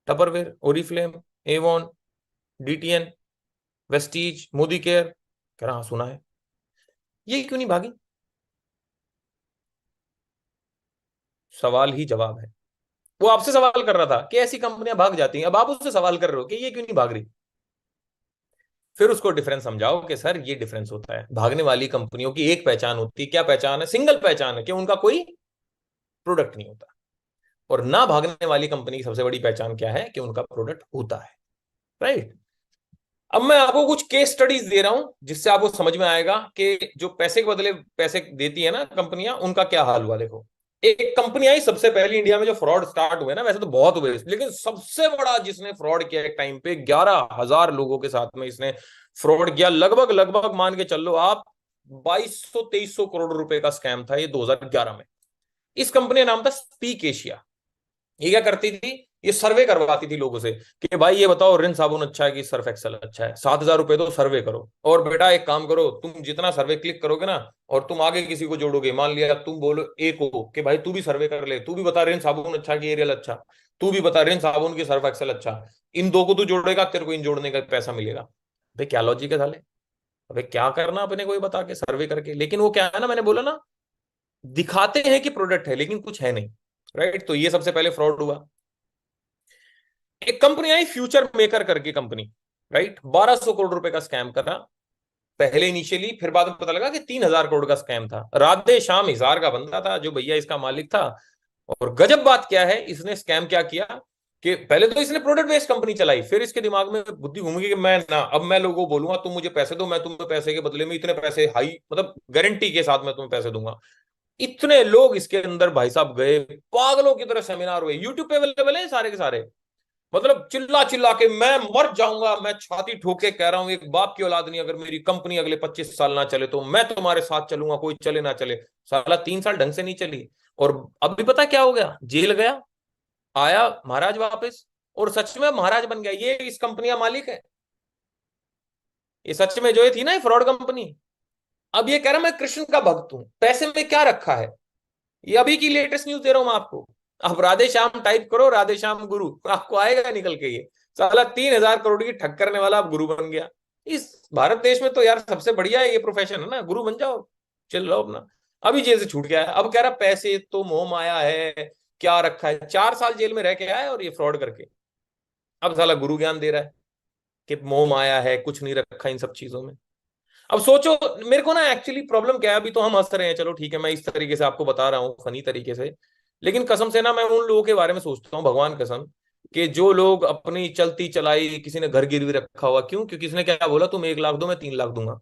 Tupperware, Oriflame, Avon, DTN, Vestige, Modicare. कह रहा हाँ सुना है। ये क्यों नहीं भागी? सवाल ही जवाब है। वो आपसे सवाल कर रहा था कि ऐसी कंपनियां भाग जाती हैं, अब आप उससे सवाल कर रहे हो कि ये क्यों नहीं भाग रही। फिर उसको डिफरेंस समझाओ कि सर ये डिफरेंस होता है, भागने वाली कंपनियों की एक पहचान होती है। क्या पहचान है? सिंगल पहचान है कि उनका कोई प्रोडक्ट नहीं होता। और ना भागने वाली कंपनी की सबसे बड़ी पहचान क्या है? कि उनका प्रोडक्ट होता है। राइट। अब मैं आपको कुछ केस स्टडीज दे रहा हूं जिससे आपको समझ में आएगा कि जो पैसे के बदले पैसे देती है ना कंपनियां, उनका क्या हाल हुआ। देखो, एक कंपनी आई सबसे पहले इंडिया में, जो फ्रॉड स्टार्ट हुए ना, वैसे तो बहुत हुए, लेकिन सबसे बड़ा जिसने फ्रॉड किया एक टाइम पे, 11,000 लोगों के साथ में इसने फ्रॉड किया। लगभग लगभग मान के चल लो आप, 2200-2300 करोड़ रुपए का स्कैम था ये 2011 में। इस कंपनी का नाम था स्पीक एशिया। ये क्या करती थी? ये सर्वे करवाती थी लोगों से कि भाई ये बताओ रिन साबुन अच्छा है कि सर्फ एक्सेल अच्छा है, 7,000 रुपए दो, सर्वे करो। और बेटा एक काम करो, तुम जितना सर्वे क्लिक करोगे ना, और तुम आगे किसी को जोड़ोगे, मान लिया तुम बोलो एक को कि भाई तू भी सर्वे कर ले, तू भी बता रिन साबुन अच्छा कि एरियल अच्छा, तू भी बता रिन साबुन की सर्फ एक्सेल अच्छा, इन दो को तू जोड़ेगा, तेरे को इन जोड़ने का पैसा मिलेगा। भाई क्या लॉजिक है साले? अबे क्या करना अपने को ही बता के, सर्वे करके। लेकिन वो क्या है ना, मैंने बोला ना, दिखाते हैं कि प्रोडक्ट है लेकिन कुछ है नहीं। राइट। तो ये सबसे पहले फ्रॉड हुआ। एक कंपनी आई फ्यूचर मेकर करके कंपनी, राइट, 1,200 करोड़ रुपए का स्कैम करा पहले इनिशियली, फिर बाद में पता लगा कि 3,000 करोड़ का स्कैम था। राधे श्याम हिसार का बंदा था जो भैया इसका मालिक था। और गजब बात क्या है, इसने स्कैम क्या किया कि पहले तो इसने प्रोडक्ट बेस्ड कंपनी चलाई, फिर इसके दिमाग में बुद्धि घूम गई कि मैं ना, अब मैं लोगों को बोलूंगा तुम मुझे पैसे दो, मैं तुम्हें पैसे के बदले में इतने पैसे, हाई मतलब गारंटी के साथ मैं तुम्हें पैसे दूंगा। इतने लोग इसके अंदर भाई साहब गए, पागलों की तरह सेमिनार हुए, यूट्यूब पे अवेलेबल है सारे के सारे। मतलब चिल्ला चिल्ला के मैं मर जाऊंगा, मैं छाती ठोक के कह रहा हूं, एक बाप की औलाद नहीं, अगर मेरी कंपनी अगले 25 साल ना चले तो मैं तुम्हारे साथ चलूंगा, कोई चले ना चले। साला 3 साल ढंग से नहीं चली, और अब भी पता क्या हो गया, जेल गया, आया महाराज वापस, और सच में महाराज बन गया। ये इस कंपनी का मालिक है। ये सच में जो ये थी ना फ्रॉड कंपनी, अब ये कह रहा मैं कृष्ण का भक्त हूं, पैसे में क्या रखा है। ये अभी की लेटेस्ट न्यूज दे रहा हूं मैं आपको। आप राधे श्याम टाइप करो, राधे श्याम गुरु, आपको आएगा निकल के ये। साला 3,000 करोड़ की ठग करने वाला अब गुरु बन गया। इस भारत देश में तो यार सबसे बढ़िया है ये प्रोफेशन, है ना, गुरु बन जाओ, चल लो अपना। अभी जेल से छूट गया है, अब कह रहा पैसे तो मोह माया है, क्या रखा है। 4 साल जेल में रह के आया और ये फ्रॉड करके अब साला गुरु ज्ञान दे रहा है कि मोह माया है, कुछ नहीं रखा इन सब चीजों में। अब सोचो, मेरे को ना एक्चुअली प्रॉब्लम क्या है, अभी तो हम हंस रहे हैं, चलो ठीक है, मैं इस तरीके से आपको बता रहा हूँ फनी तरीके से, लेकिन कसम से ना मैं उन लोगों के बारे में सोचता हूँ, भगवान कसम, कि जो लोग अपनी चलती चलाई, किसी ने घर गिरवी रखा हुआ, क्यों? क्योंकि किसी ने क्या बोला, तुम 1 लाख दो मैं 3 लाख दूंगा।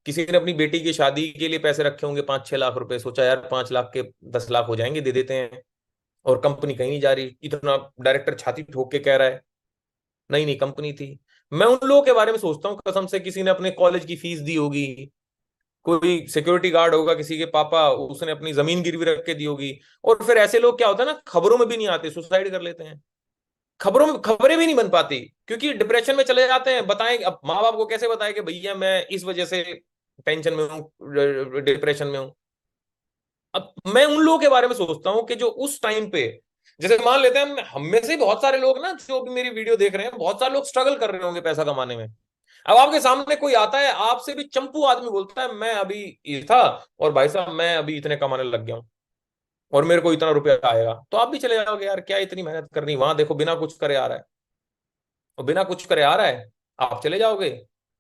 किसी ने अपनी बेटी की शादी के लिए पैसे रखे होंगे 5-6 लाख रुपए, सोचा यार 5 लाख के 10 लाख हो जाएंगे, दे देते हैं। और कंपनी कहीं नहीं जा रही, इतना डायरेक्टर छाती ठोक के कह रहा है। नहीं नहीं, कंपनी थी। मैं उन लोगों के बारे में सोचता हूँ कसम से, किसी ने अपने कॉलेज की फीस दी होगी, कोई सिक्योरिटी गार्ड होगा किसी के पापा, उसने अपनी जमीन गिरवी रख के दी होगी। और फिर ऐसे लोग क्या होता है ना, खबरों में भी नहीं आते, सुसाइड कर लेते हैं। खबरों में खबरें भी नहीं बन पाती, क्योंकि डिप्रेशन में चले जाते हैं। बताएं अब माँ बाप को कैसे बताएं कि भैया मैं इस वजह से टेंशन में हूँ, डिप्रेशन में हूँ। अब मैं उन लोगों के बारे में सोचता हूँ कि जो उस टाइम पे, जैसे मान लेते हैं हम में से ही बहुत सारे लोग ना जो भी मेरी वीडियो देख रहे हैं, बहुत सारे लोग स्ट्रगल कर रहे होंगे पैसा कमाने में। अब आपके सामने कोई आता है, आपसे भी चंपू आदमी बोलता है मैं अभी ये था, और भाई साहब मैं अभी इतने कमाने लग गया हूँ, और मेरे को इतना रुपया आएगा, तो आप भी चले जाओगे यार, क्या इतनी मेहनत करनी, वहां देखो बिना कुछ करे आ रहा है, और बिना कुछ करे आ रहा है, आप चले जाओगे।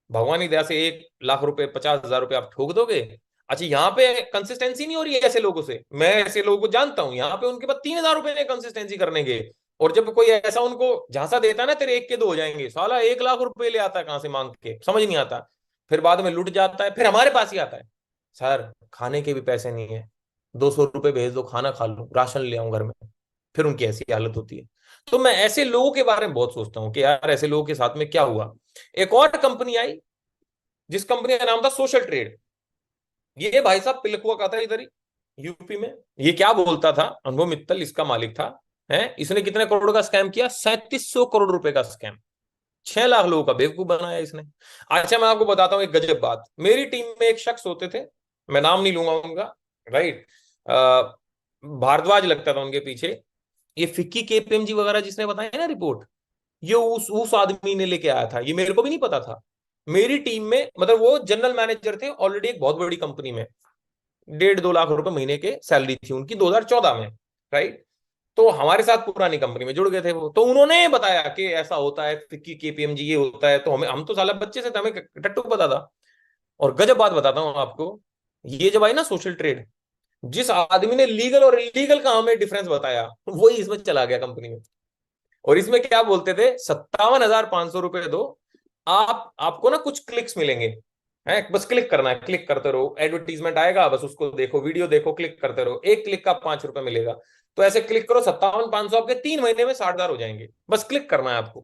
भगवान की दया से 1 लाख रुपए 50,000 रुपए आप ठोक दोगे। अच्छा, यहाँ पे कंसिस्टेंसी नहीं हो रही है ऐसे लोगों से, मैं ऐसे लोगों को जानता हूँ, यहाँ पे उनके पास 3,000 रुपए ने कंसिस्टेंसी करने के। और जब कोई ऐसा उनको झांसा देता है ना, तेरे एक के दो हो जाएंगे, साला 1 लाख रुपए ले आता है कहां से मांग के, समझ नहीं आता। फिर बाद में लुट जाता है, फिर हमारे पास ही आता है, सर खाने के भी पैसे नहीं है, 200 रुपए भेज दो, खाना खा लो, राशन ले आऊं घर में। फिर उनकी ऐसी हालत होती है। तो मैं ऐसे लोगों के बारे में बहुत सोचता हूँ कि यार ऐसे लोगों के साथ में क्या हुआ। एक और कंपनी आई, जिस कंपनी का नाम था सोशल ट्रेड। ये भाई साहब पिलखुआ का था इधर ही, यूपी में। ये क्या बोलता था, अनुभव मित्तल इसका मालिक था। है, इसने कितने करोड़ का स्कैम किया, 3700 करोड़ रुपए का स्कैम। 6 लाख लोगों का बेवकूफ बनाया इसने। अच्छा मैं आपको बताता हूँ एक गजब बात, मेरी टीम में एक शख्स होते थे, मैं नाम नहीं लूंगा उनका, राइट। भारद्वाज लगता था उनके पीछे। ये फिक्की केपीएमजी वगैरह जिसने बताया ना रिपोर्ट, ये उस आदमी ने लेके आया था, ये मेरे को भी नहीं पता था। मेरी टीम में मतलब वो जनरल मैनेजर थे ऑलरेडी एक बहुत बड़ी कंपनी में, 1.5-2 लाख रुपए महीने के सैलरी थी उनकी 2014 में, राइट। तो हमारे साथ पुरानी कंपनी में जुड़ गए थे वो, तो उन्होंने बताया कि ऐसा होता है, फिक्की केपीएमजी ये होता है, तो हमें, हम तो साला बच्चे से थे, हमें टट्टू पता था। और गजब बात बताता हूँ आपको, ये जब आई ना सोशल ट्रेड, जिस आदमी ने लीगल और इलीगल का हमें डिफरेंस बताया, वही इसमें चला गया कंपनी में। और इसमें क्या बोलते थे, 57,500 रुपए दो, आपको ना कुछ क्लिक्स मिलेंगे, है बस क्लिक करना है, क्लिक करते रहो, एडवर्टीजमेंट आएगा बस उसको देखो, वीडियो देखो, क्लिक करते रहो, एक क्लिक का 5 रुपए मिलेगा। तो ऐसे क्लिक करो, 57,500 आपके 3 महीने में 60,000 हो जाएंगे, बस क्लिक करना है आपको।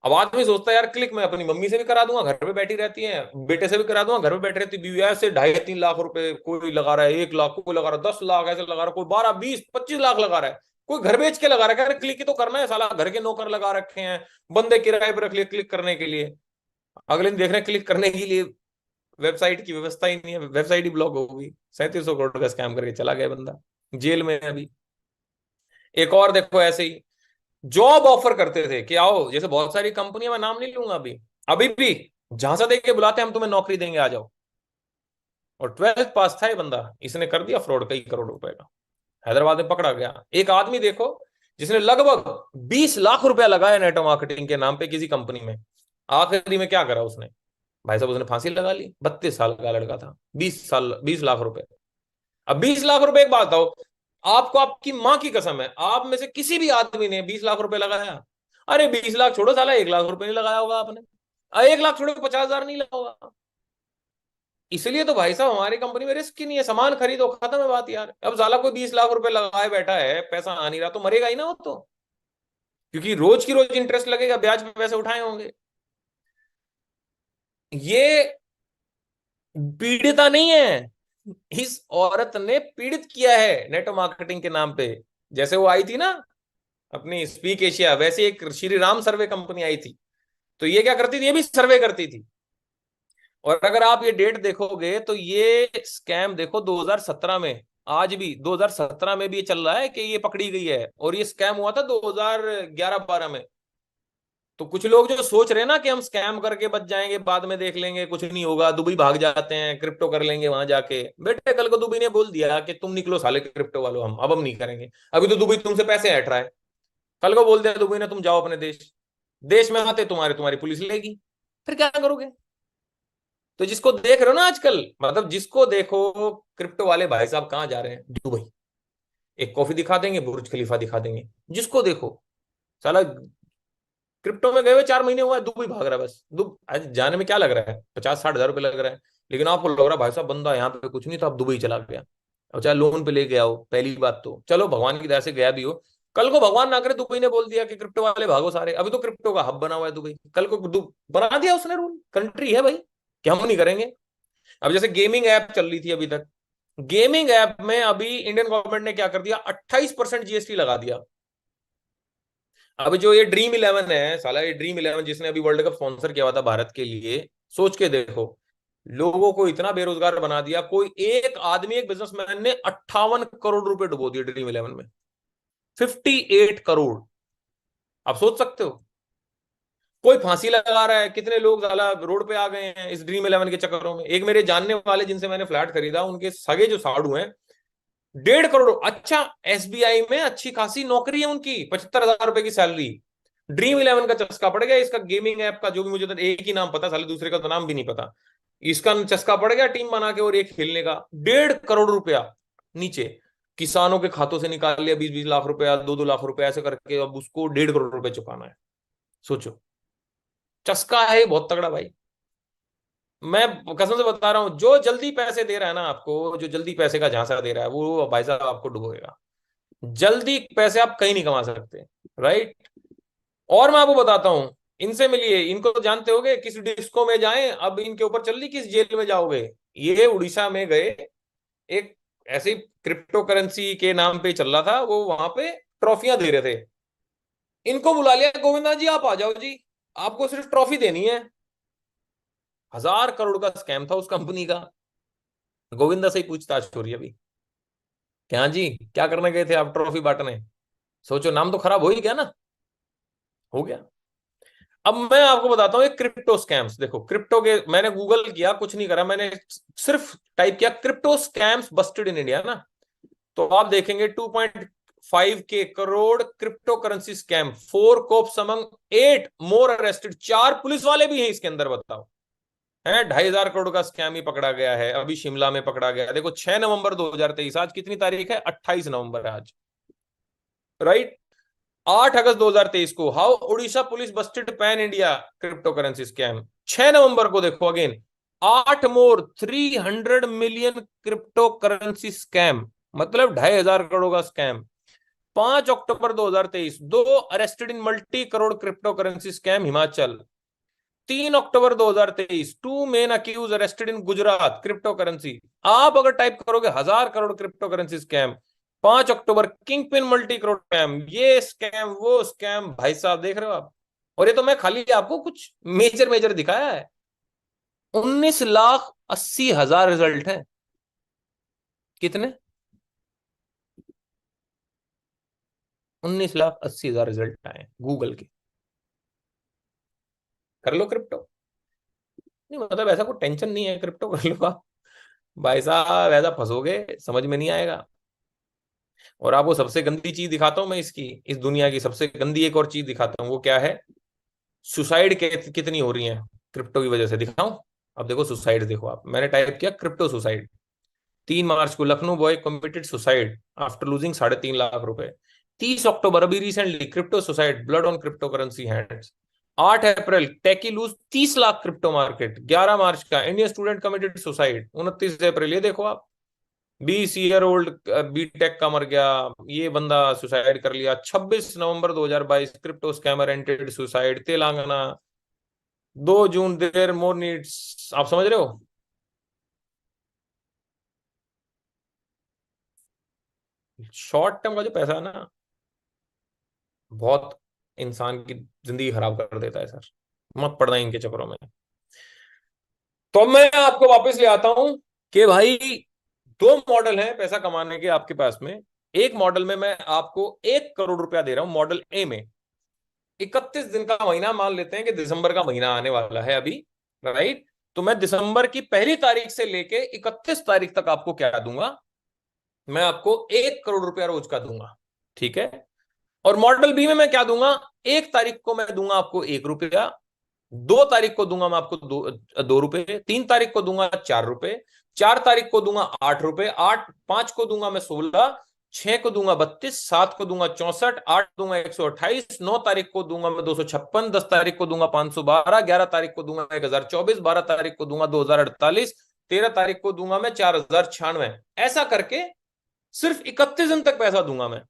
अब आदमी सोचता है यार क्लिक मैं अपनी मम्मी से भी करा दूंगा, घर पे बैठी रहती है, बेटे से भी करा दूंगा, घर पे बैठी रहती बीवी, ऐसे 2.5-3 लाख रुपए कोई लगा रहा है, 1 लाख कोई लगा रहा है, 10 लाख ऐसे लगा रहा है, कोई 12-20-25 लाख लगा रहा है, कोई घर बेच के लगा रहा है। क्लिक ही तो करना है, साला घर के नौकर लगा रखे हैं, बंदे किराए पर रख लिए क्लिक करने के लिए, अगले दिन देख रहे हैं क्लिक करने के लिए वेबसाइट की व्यवस्था ही नहीं है, वेबसाइट ही ब्लॉक हो गई, 3700 करोड़ का स्कैम करके चला गया बंदा, जेल में है अभी। एक और देखो ऐसे ही जॉब ऑफर करते थे कि आओ, जैसे बहुत सारी कंपनियां, मैं नाम नहीं लूंगा अभी, अभी भी झांसा देके बुलाते हैं हम तुम्हें नौकरी देंगे आ जाओ। और 12th पास था ये बंदा, इसने कर दिया फ्रॉड कई करोड़ रुपए का, हैदराबाद में पकड़ा गया। एक आदमी देखो जिसने लगभग 20 लाख रुपया लगाया नेटो मार्केटिंग के नाम पे किसी कंपनी में, आखिरी में क्या करा उसने, भाई साहब उसने फांसी लगा ली, 32 साल का लड़का था, 20 साल 20 लाख रुपए। अब 20 लाख रुपए, एक बात बताओ, आपको आपकी मां की कसम है, आप में से किसी भी आदमी ने 20 लाख रुपए लगाया? अरे 20 लाख छोड़ो, साला 1 लाख रुपए नहीं लगाया होगा आपने, 1 लाख छोड़ो, 50,000 नहीं लगा होगा। इसलिए तो भाई साहब हमारी कंपनी में रिस्क ही नहीं है, सामान खरीदो, खत्म है बात यार। अब साला कोई 20 लाख रुपए लगाए बैठा है, पैसा आ नहीं रहा, तो मरेगा ही ना वो तो, क्योंकि रोज की रोज इंटरेस्ट लगेगा, ब्याज पे पैसे उठाए होंगे। ये पीड़िता नहीं है, इस औरत ने पीड़ित किया है नेटो मार्केटिंग के नाम पे। जैसे वो आई थी ना अपनी स्पीक एशिया, वैसे एक श्री राम सर्वे कंपनी आई थी, तो ये क्या करती थी, ये भी सर्वे करती थी। और अगर आप ये डेट देखोगे तो ये स्कैम देखो 2017 में, आज भी 2017 में भी ये चल रहा है कि ये पकड़ी गई है, और ये स्कैम हुआ था 2011-12 में। तो कुछ लोग जो सोच रहे हैं ना कि हम स्कैम करके बच जाएंगे, बाद में देख लेंगे, कुछ नहीं होगा, दुबई भाग जाते हैं, क्रिप्टो कर लेंगे वहां जाके, बेटे कल को दुबई ने बोल दिया कि तुम निकलो साले क्रिप्टो वालों, हम नहीं करेंगे, अभी तो दुबई तुमसे पैसे हट रहा है, कल को बोल दिया दुबई ने तुम जाओ अपने देश, देश में आते तुम्हारे तुम्हारी पुलिस लेगी, फिर क्या करोगे? तो जिसको देख रहे हो ना आजकल, मतलब जिसको देखो, क्रिप्टो वाले भाई साहब कहाँ जा रहे हैं, दुबई। एक कॉफी दिखा देंगे, बुर्ज खलीफा दिखा देंगे, जिसको देखो साला क्रिप्टो में गए हुए 4 महीने हुआ है, दुबई भाग रहा है बस। आज जाने में क्या लग रहा है, 50-60 हजार रुपये लग रहा है। लेकिन आपको लग रहा है भाई साहब बंदा यहाँ पे कुछ नहीं था, अब दुबई चला गया, और चाहे लोन पे ले गया हो, पहली बात तो चलो भगवान की दया से गया भी हो, कल को भगवान ना करे दुबई ने बोल दिया कि क्रिप्टो वाले भागो सारे, अभी तो क्रिप्टो का हब बना हुआ है दुबई, कल को बना दिया उसने रूल, कंट्री है भाई, कि हम नहीं करेंगे। अब जैसे गेमिंग ऐप चल रही थी अभी तक, गेमिंग ऐप में अभी इंडियन गवर्नमेंट ने क्या कर दिया, 28% जीएसटी लगा दिया। अब जो ये ड्रीम इलेवन है साला, ये ड्रीम इलेवन जिसने अभी वर्ल्ड कप स्पॉन्सर किया हुआ था भारत के लिए, सोच के देखो, लोगों को इतना बेरोजगार बना दिया, कोई एक आदमी, एक बिजनेसमैन ने 58 करोड़ रुपए डुबो दिए ड्रीम इलेवन में, 58 करोड़। आप सोच सकते हो, कोई फांसी लगा रहा है, कितने लोग साला रोड पे आ गए हैं इस ड्रीम इलेवन के चक्करों में। एक मेरे जानने वाले जिनसे मैंने फ्लैट खरीदा, उनके सगे जो साड़ू हैं, 1.5 करोड़। अच्छा, एसबीआई में अच्छी खासी नौकरी है उनकी, 75,000 रुपए की सैलरी। ड्रीम इलेवन का चस्का पड़ गया, इसका गेमिंग ऐप का, जो भी, मुझे तो एक ही नाम पता, साले दूसरे का तो नाम भी नहीं पता। इसका चस्का पड़ गया टीम बना के और एक खेलने का, 1.5 करोड़ रुपया नीचे किसानों के खातों से निकाल लिया, 20-20 लाख रुपया, 2-2 लाख रुपए ऐसे करके, अब उसको 1.5 करोड़ रुपए चुकाना है। सोचो, चस्का है बहुत तगड़ा भाई। मैं कसम से बता रहा हूं, जो जल्दी पैसे दे रहा है ना आपको, जो जल्दी पैसे का झांसा दे रहा है, वो भाई साहब आपको डुबोएगा। जल्दी पैसे आप कहीं नहीं कमा सकते, राइट। और मैं आपको बताता हूं, इनसे मिलिए, इनको तो जानते होगे, किस डिस्को में जाएं, अब इनके ऊपर चल रही किस जेल में जाओगे। ये उड़ीसा में गए, एक ऐसे क्रिप्टो करेंसी के नाम पे चल रहा था, वो वहां पे ट्रॉफियां दे रहे थे, इनको बुला लिया, गोविंदा जी आप आ जाओ जी, आपको सिर्फ ट्रॉफी देनी है। 1,000 करोड़ का स्कैम था उस कंपनी का। गोविंदा से ही पूछताछ हो रही है अभी, क्या जी क्या करने गए थे आप ट्रॉफी बांटने। सोचो, नाम तो खराब हो ही गया ना, हो गया। अब मैं आपको बताता हूँ एक क्रिप्टो स्कैम्स, देखो क्रिप्टो के, मैंने गूगल किया, कुछ नहीं करा, मैंने सिर्फ टाइप किया crypto scams Busted in India ना, तो आप देखेंगे 2.5 के crore crypto currency scam, 4 cops among 8 मोर अरेस्टेड, 4 पुलिस वाले भी हैं इसके अंदर, बताओ। है 2,500 करोड़ का स्कैम ही पकड़ा गया है, अभी शिमला में पकड़ा गया। देखो 6 नवंबर 2023, आज कितनी तारीख है, 28 नवंबर है आज, राइट। 8 अगस्त 2023 को, how Orissa police busted pan India crypto currency scam. 6 नवंबर को देखो again, 8 more 300 million crypto currency scam, मतलब 2,500 करोड़ का स्कैम। 5 अक्टूबर 2023, 2 arrested in multi 1 crore crypto currency scam Himachal. 3 अक्टूबर 2023, 2 main accused arrested in Gujarat crypto currency. आप अगर टाइप करोगे 1,000 करोड़ क्रिप्टो करेंसी स्कैम, 5 अक्टूबर king pin multi 1 crore scam, ये स्कैम वो स्कैम, भाई साहब देख रहे हो आप। और ये तो मैं खाली आपको कुछ मेजर मेजर दिखाया है, 19,80,000 रिजल्ट है। कितने? 19,80,000 रिजल्ट आए गूगल के। कर लो क्रिप्टो, नहीं मतलब ऐसा कोई टेंशन नहीं है, क्रिप्टो कर लो आप, भाई साहब ऐसा फंसोगे समझ में नहीं आएगा। और आपको सबसे गंदी चीज दिखाता हूं मैं इसकी, इस दुनिया की सबसे गंदी एक और चीज दिखाता हूँ, वो क्या है, सुसाइड के कितनी हो रही है क्रिप्टो की वजह से, दिखाऊं। अब देखो सुसाइड, देखो आप, मैंने टाइप किया क्रिप्टो सुसाइड, 3 मार्च को Lucknow boy committed suicide after losing 3.5 lakh रुपए। 30 अक्टूबर अभी recently, crypto suicide, blood on crypto currency hands. 8 अप्रैल techie lose 30 lakh crypto market. 11 मार्च का इंडियन स्टूडेंट कमिटेड सुसाइड। 29 अप्रैल ये देखो आप, 20 ईयर ओल्ड बीटेक का मर गया, ये बंदा सुसाइड कर लिया। 26 नवंबर 2022, crypto scammer ended suicide Telangana. 2 जून, देयर मोर नीड्स, आप समझ रहे हो। शॉर्ट टर्म का जो पैसा है ना, बहुत इंसान की जिंदगी खराब कर देता है सर, मत पड़ना इनके चक्करों में। तो मैं आपको वापस ले आता हूं कि भाई, 2 मॉडल हैं पैसा कमाने के आपके पास में। एक मॉडल में मैं आपको 1 करोड़ रुपया दे रहा हूं, मॉडल ए में। 31 दिन का महीना मान लेते हैं कि दिसंबर का महीना आने वाला है अभी, राइट। तो मैं दिसंबर की पहली तारीख से लेके 31 तारीख तक आपको क्या दूंगा, मैं आपको 1 करोड़ रुपया रोज का दूंगा, ठीक है। और मॉडल बी में मैं क्या दूंगा, 1 तारीख को मैं दूंगा आपको 1 रुपया, 2 तारीख को दूंगा मैं आपको 2 रुपए, 3 तारीख को दूंगा 4 रुपए, 4 तारीख को दूंगा 8 रुपए, 5 को दूंगा मैं 16, 6 को दूंगा 32, 7 को दूंगा 64, 8 दूंगा 128, 9 तारीख को दूंगा मैं 256, 10 तारीख को दूंगा 512, 11 तारीख को दूंगा 1024, 12 तारीख को दूंगा 2048, 13 तारीख को दूंगा मैं 4096, ऐसा करके सिर्फ 31 दिन तक पैसा दूंगा मैं।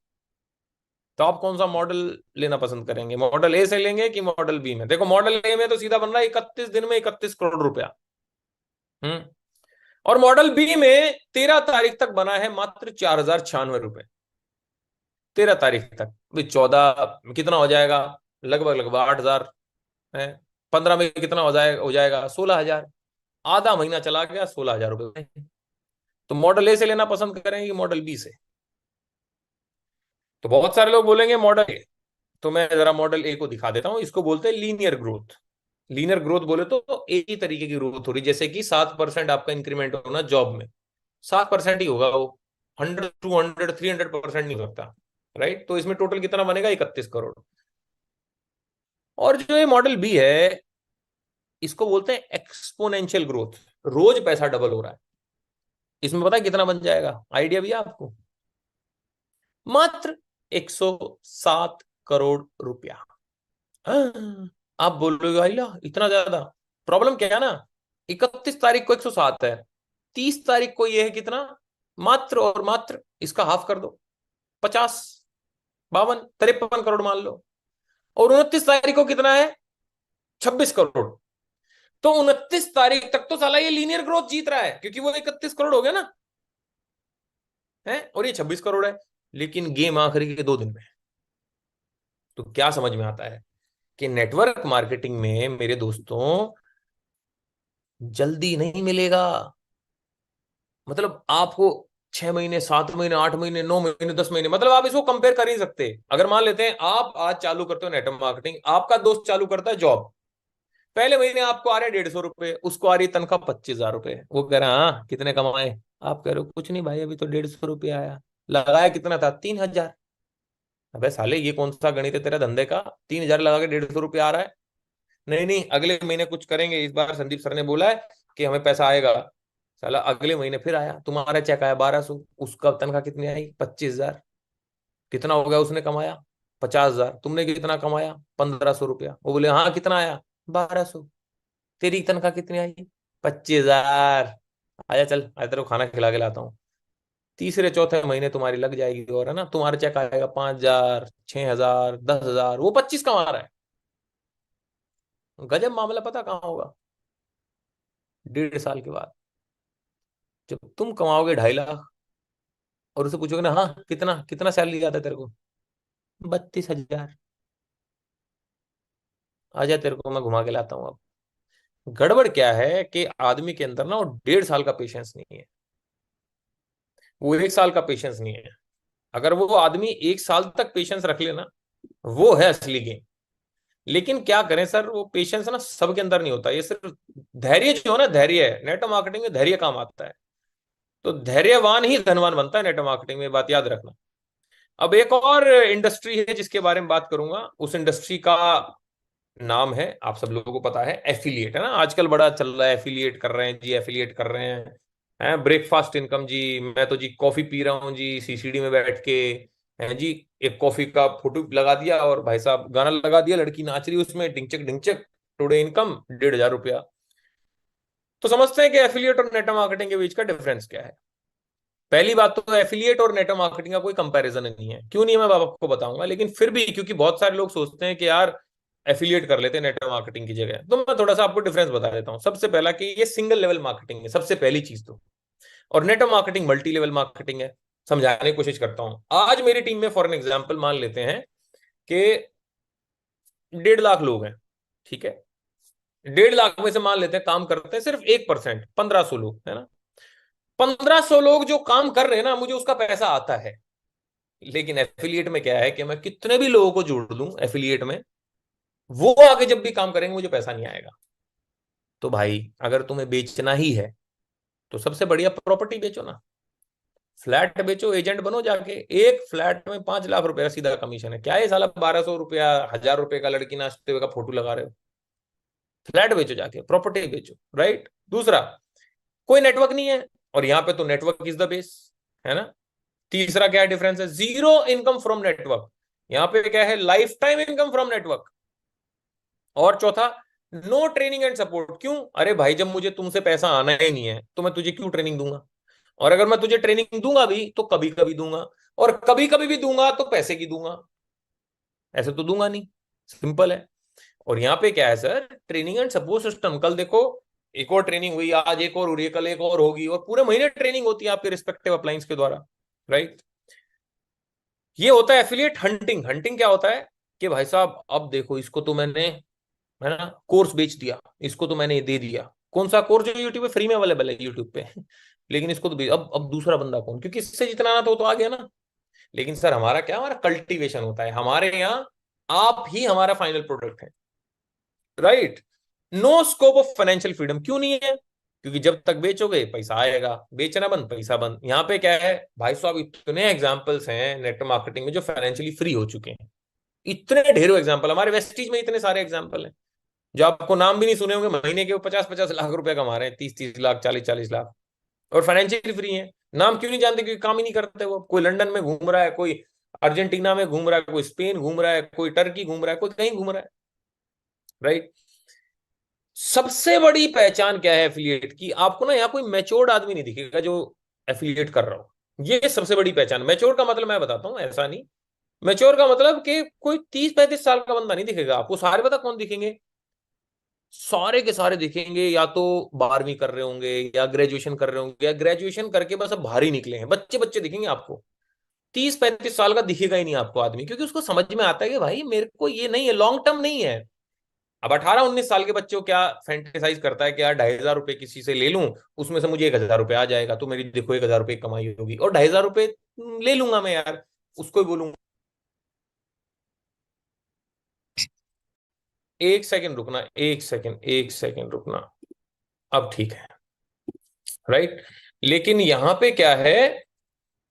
तो आप कौन सा मॉडल लेना पसंद करेंगे? मॉडल ए से लेंगे कि मॉडल बी में? देखो मॉडल ए में तो सीधा बन रहा है 31 दिन में 31 करोड़ रुपया। हम्म। और मॉडल बी में 13 तारीख तक बना है मात्र 4096 रुपए। 13 तारीख तक भी 14 कितना हो जाएगा? लगभग लगभग 8,000 है। 15 में कितना हो जाएगा 16,000। आधा महीना चला गया, 16,000 रुपए। तो मॉडल ए से लेना पसंद करेंगे कि मॉडल बी से? तो बहुत सारे लोग बोलेंगे मॉडल ए। तो मैं जरा मॉडल ए को दिखा देता हूं। इसको बोलते हैं लीनियर ग्रोथ। लीनियर ग्रोथ बोले तो एक ही तरीके की ग्रोथ हो रही, जैसे कि 7% आपका इंक्रीमेंट होना जॉब में, 7% ही होगा वो। 100, 200, 300% नहीं होता। राइट? तो इसमें टोटल कितना बनेगा? 31 करोड़। और जो ये मॉडल बी है, इसको बोलते हैं एक्सपोनेंशियल ग्रोथ। रोज पैसा डबल हो रहा है। इसमें पता है कितना बन जाएगा? आइडिया भी है आपको? मात्र 107 करोड़ रुपया। आप बोल रहे हो भाई ला इतना ज्यादा? प्रॉब्लम क्या है ना, 31 तारीख को 107 है, 30 तारीख को ये है कितना? मात्र और मात्र इसका हाफ कर दो, 50, 52, 53 करोड़ मान लो। और 29 तारीख को कितना है? 26 करोड़। तो 29 तारीख तक तो साला ये लीनियर ग्रोथ जीत रहा है, क्योंकि वो 31 करोड़ हो गया ना है, और ये 26 करोड़ है। लेकिन गेम आखिरी के 2 दिन में। तो क्या समझ में आता है कि नेटवर्क मार्केटिंग में मेरे दोस्तों जल्दी नहीं मिलेगा। मतलब आपको 6 महीने, 7 महीने, 8 महीने, 9 महीने, 10 महीने, मतलब आप इसको कंपेयर कर ही सकते। अगर मान लेते हैं आप आज चालू करते हो नेटवर्क मार्केटिंग, आपका दोस्त चालू करता है जॉब। पहले महीने आपको आ रहे 150 रुपए, उसको आ रही तनख्वाह 25,000 रुपए। वो कह रहा है हाँ कितने कमाए? आप कह रहे हो कुछ नहीं भाई, अभी तो 150 रुपये आया। लगाया कितना था? 3,000। अबे साले ये कौन सा गणित है तेरा धंधे का? 3,000 लगा के 150 रुपये आ रहा है। नहीं नहीं, अगले महीने कुछ करेंगे, इस बार संदीप सर ने बोला है कि हमें पैसा आएगा। साला अगले महीने फिर आया, तुम्हारा चेक आया 1,200, उसका तनख्वाह कितनी आई? 25,000। कितना हो गया उसने कमाया? 50,000। तुमने कितना कमाया? 1,500 रुपया। वो बोले हाँ कितना आया? 1,200। तेरी तनख्वाह कितनी आई? 25,000। आजा चल, आज तेरे को खाना खिला के लाता हूँ। तीसरे चौथे महीने तुम्हारी लग जाएगी, और है ना, तुम्हारा चेक आएगा 5,000, 6,000, 10,000। वो 25 कमा रहा है। गजब मामला। पता कहाँ होगा? 1.5 साल के बाद, जब तुम कमाओगे 2.5 लाख और उसे पूछोगे ना हाँ कितना कितना सैलरी आता है तेरे को? 32,000। आजा तेरे को मैं घुमा के लाता हूँ अब। गड़बड़ क्या है कि आदमी के अंदर ना वो 1.5 साल का पेशेंस नहीं है, वो 1 साल का पेशेंस नहीं है। अगर वो आदमी 1 साल तक पेशेंस रख लेना, वो है असली गेम। लेकिन क्या करें सर, वो पेशेंस ना सबके अंदर नहीं होता। ये सिर्फ धैर्य जो है ना, धैर्य है। नेटवर्क मार्केटिंग में धैर्य काम आता है। तो धैर्यवान ही धनवान बनता है नेटवर्क मार्केटिंग में, बात याद रखना। अब एक और इंडस्ट्री है जिसके बारे में बात करूंगा। उस इंडस्ट्री का नाम है, आप सब लोगों को पता है, एफिलिएट। है ना, आजकल बड़ा चल रहा है, एफिलिएट कर रहे हैं जी, एफिलिएट कर रहे हैं ब्रेकफास्ट इनकम जी। मैं तो जी कॉफी पी रहा हूँ जी सीसीडी में बैठ के, है जी। एक कॉफी का फोटो लगा दिया और भाई साहब गाना लगा दिया, लड़की नाच रही है उसमें, ढिंचक ढिंचक, टुडे इनकम 1,500 रुपया। तो समझते हैं कि एफिलिएट और नेटवर्क मार्केटिंग के बीच का डिफरेंस क्या है। पहली बात तो एफिलिएट और नेटवर्क मार्केटिंग का कोई कंपैरिजन नहीं है। क्यों नहीं है, मैं आपको बताऊंगा। लेकिन फिर भी, क्योंकि बहुत सारे लोग सोचते हैं कि यार एफिलिएट कर लेते हैं नेटवर्क मार्केटिंग की जगह, तो मैं थोड़ा सा आपको डिफरेंस बता देता हूं। सबसे पहला कि ये सिंगल लेवल मार्केटिंग है, सबसे पहली चीज तो। और network marketing multi level marketing है। समझाने की कोशिश करता हूं। आज मेरी टीम में फॉर एन एग्जाम्पल मान लेते हैं कि 1.5 लाख लोग हैं। ठीक है, 1.5 लाख में से मान लेते हैं काम करते हैं सिर्फ 1%, 1,500 लोग, है ना। 1,500 लोग जो काम कर रहे हैं ना, मुझे उसका पैसा आता है। लेकिन एफिलिएट में क्या है कि मैं कितने भी लोगों को जोड़ दूं एफिलिएट में, वो आगे जब भी काम करेंगे मुझे पैसा नहीं आएगा। तो भाई अगर तुम्हें बेचना ही है तो सबसे बढ़िया प्रॉपर्टी बेचो ना, फ्लैट बेचो, एजेंट बनो जाके। एक फ्लैट में 5 लाख रुपए का सीधा कमीशन है। क्या है साला 1,200 रुपया, 1,000 रुपए का लड़की नाचते हुए का फोटो लगा रहे हो? फ्लैट बेचो जाके, प्रॉपर्टी बेचो। राइट? दूसरा, कोई नेटवर्क नहीं है, और यहां पे तो नेटवर्क इज द बेस, है ना। तीसरा क्या डिफरेंस है? Zero income from network. यहां पे क्या है? Life time income from network. और चौथा, नो ट्रेनिंग एंड सपोर्ट। क्यों? अरे भाई, जब मुझे तुमसे पैसा आना ही नहीं है तो मैं तुझे क्यों ट्रेनिंग दूंगा? और अगर मैं तुझे ट्रेनिंग दूंगा भी तो कभी कभी दूंगा, और कभी कभी भी दूंगा तो पैसे की दूंगा, ऐसे तो दूंगा नहीं। सिंपल है। और यहाँ पे क्या है sir, training and support system. कल देखो एक और ट्रेनिंग हुई, आज एक और हो रही है, कल एक और होगी, और पूरे महीने ट्रेनिंग होती है आपके रिस्पेक्टिव अप्लायंस के द्वारा। राइट। ये होता है एफिलिएट हंटिंग। हंटिंग क्या होता है कि भाई साहब अब देखो, इसको तो मैंने, है ना, कोर्स बेच दिया, इसको तो मैंने दे दिया। कौन सा कोर्स? जो यूट्यूब पे फ्री में अवेलेबल है यूट्यूब पे लेकिन इसको तो अब दूसरा बंदा कौन, क्योंकि इससे जितना आना था वो तो आ गया ना। लेकिन सर हमारा क्या, हमारा कल्टीवेशन होता है हमारे यहाँ। आप ही हमारा फाइनल प्रोडक्ट है। Right. No scope of financial freedom. क्यों नहीं है? क्योंकि जब तक बेचोगे पैसा आएगा, बेचना बंद पैसा बंद। यहाँ पे क्या है भाई साहब, इतने एग्जांपल्स हैं नेट मार्केटिंग में जो फाइनेंशियली फ्री हो चुके हैं। इतने ढेरों एग्जांपल हमारे वेस्टीज में, इतने सारे एग्जांपल हैं जो आपको नाम भी नहीं सुने होंगे। महीने के वो 50-50 लाख रुपए कमा रहे हैं, 30-30 लाख, 40-40 लाख, और फाइनेंशियली फ्री है। नाम क्यों नहीं जानते? क्योंकि काम ही नहीं करते वो। कोई लंदन में घूम रहा है, कोई अर्जेंटीना में घूम रहा है, कोई स्पेन घूम रहा है, कोई टर्की घूम रहा है, कोई कहीं घूम रहा है। राइट। सबसे बड़ी पहचान क्या है एफिलिएट की? आपको ना यहाँ कोई मैच्योर्ड आदमी नहीं दिखेगा जो एफिलिएट कर रहा हो। ये सबसे बड़ी पहचान। मैच्योर का मतलब मैं बताता हूँ, ऐसा नहीं। मैच्योर का मतलब कि कोई 30-35 साल का बंदा नहीं दिखेगा आपको। सारे पता कौन दिखेंगे? सारे के सारे दिखेंगे या तो 12वीं कर रहे होंगे, या ग्रेजुएशन कर रहे होंगे, या ग्रेजुएशन करके बस अब बाहर ही निकले हैं, बच्चे बच्चे दिखेंगे आपको। 30-35 साल का दिखेगा ही नहीं आपको आदमी, क्योंकि उसको समझ में आता है कि भाई मेरे को ये नहीं है, लॉन्ग टर्म नहीं है। अब 18-19 साल के बच्चों क्या फैंटेसाइज करता है कि यार 2,500 रुपए किसी से ले लूं, उसमें से मुझे 1,000 रुपए आ जाएगा, तो मेरी देखो 1,000 रुपए कमाई होगी, और 2,500 रुपए ले लूंगा मैं यार। उसको ही बोलूंगा, एक सेकंड रुकना, एक सेकंड रुकना। अब ठीक है। राइट। लेकिन यहां पे क्या है,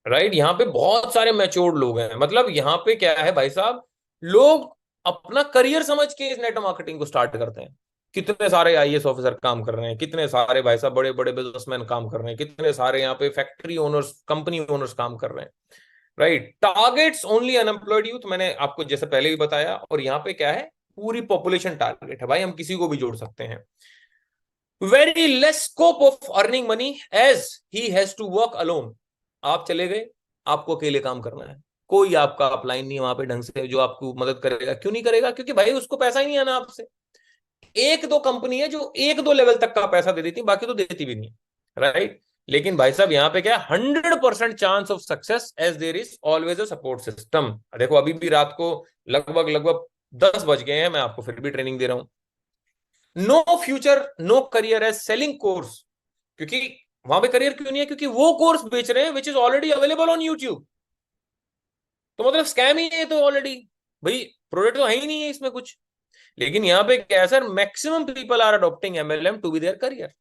राइट, यहाँ पे बहुत सारे मैच्योर्ड लोग हैं। मतलब यहाँ पे क्या है भाई साहब, लोग अपना करियर समझ के इस नेटवर्क मार्केटिंग को स्टार्ट करते हैं। कितने सारे आईएएस ऑफिसर काम कर रहे हैं, कितने सारे भाई साहब बड़े बड़े बिजनेसमैन काम कर रहे हैं, कितने सारे यहाँ पे फैक्ट्री ओनर्स, कंपनी ओनर्स काम कर रहे हैं। Right. Targets only unemployed youth, मैंने आपको जैसे पहले भी बताया। और यहाँ पे क्या है, पूरी पॉपुलेशन टारगेट है भाई, हम किसी को भी जोड़ सकते हैं। Very less scope of earning money as he has to work alone. आप चले गए, आपको अकेले काम करना है, कोई आपका अपलाइन नहीं है वहां पे ढंग से जो आपको मदद करेगा। क्यों नहीं करेगा? क्योंकि भाई उसको पैसा ही नहीं आना आपसे। एक दो कंपनी है जो एक दो लेवल तक का पैसा दे देती, बाकी तो देती भी नहीं। राइट। लेकिन भाई साहब यहाँ पे क्या, 100% chance of success as there is always a support system. देखो अभी भी रात को लगभग लगभग 10 बज गए हैं, मैं आपको फिर भी ट्रेनिंग दे रहा हूं। No future no career as selling course. क्योंकि वहां पे करियर क्यों नहीं है? क्योंकि वो कोर्स बेच रहे हैं which is already available on YouTube. तो मतलब स्कैम ही है तो ऑलरेडी, भाई प्रोडक्ट तो है ही नहीं है इसमें कुछ। लेकिन यहाँ पे क्या है sir, maximum people are adopting MLM to be their career.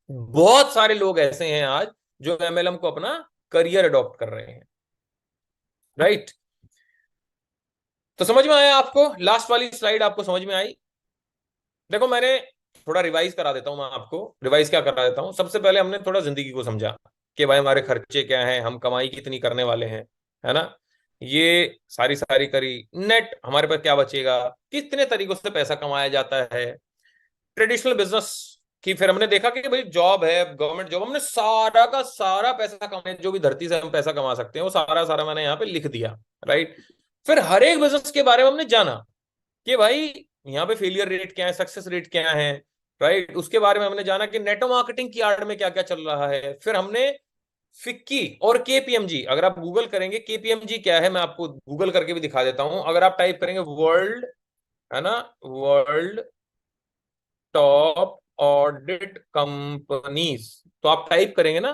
बहुत सारे लोग ऐसे हैं आज जो एमएलएम को अपना करियर अडॉप्ट कर रहे हैं। राइट। तो समझ में आया आपको? लास्ट वाली स्लाइड आपको समझ में आई? देखो मैंने थोड़ा रिवाइज करा देता हूं, मैं आपको रिवाइज क्या करा देता हूं। सबसे पहले हमने थोड़ा जिंदगी को समझा कि भाई हमारे खर्चे क्या हैं, हम कमाई कितनी करने वाले हैं, है ना। ये सारी सारी करी। नेट हमारे पास क्या बचेगा, कितने तरीकों से पैसा कमाया जाता है, ट्रेडिशनल बिजनेस की। फिर हमने देखा कि भाई जॉब है, गवर्नमेंट जॉब। हमने सारा का सारा पैसा कमाने, जो भी धरती से हम पैसा कमा सकते हैं वो सारा सारा मैंने यहाँ पे लिख दिया। राइट। फिर हर एक बिजनेस के बारे में हमने जाना कि भाई यहाँ पे फेलियर रेट क्या है, सक्सेस रेट क्या है। राइट। उसके बारे में हमने जाना कि नेटवर्क मार्केटिंग की आड़ में क्या क्या चल रहा है। फिर हमने फिक्की और केपीएमजी, अगर आप गूगल करेंगे केपीएमजी क्या है, मैं आपको गूगल करके भी दिखा देता हूं। अगर आप टाइप करेंगे वर्ल्ड, है ना, वर्ल्ड टॉप ऑडिट कंपनीज, तो आप टाइप करेंगे ना,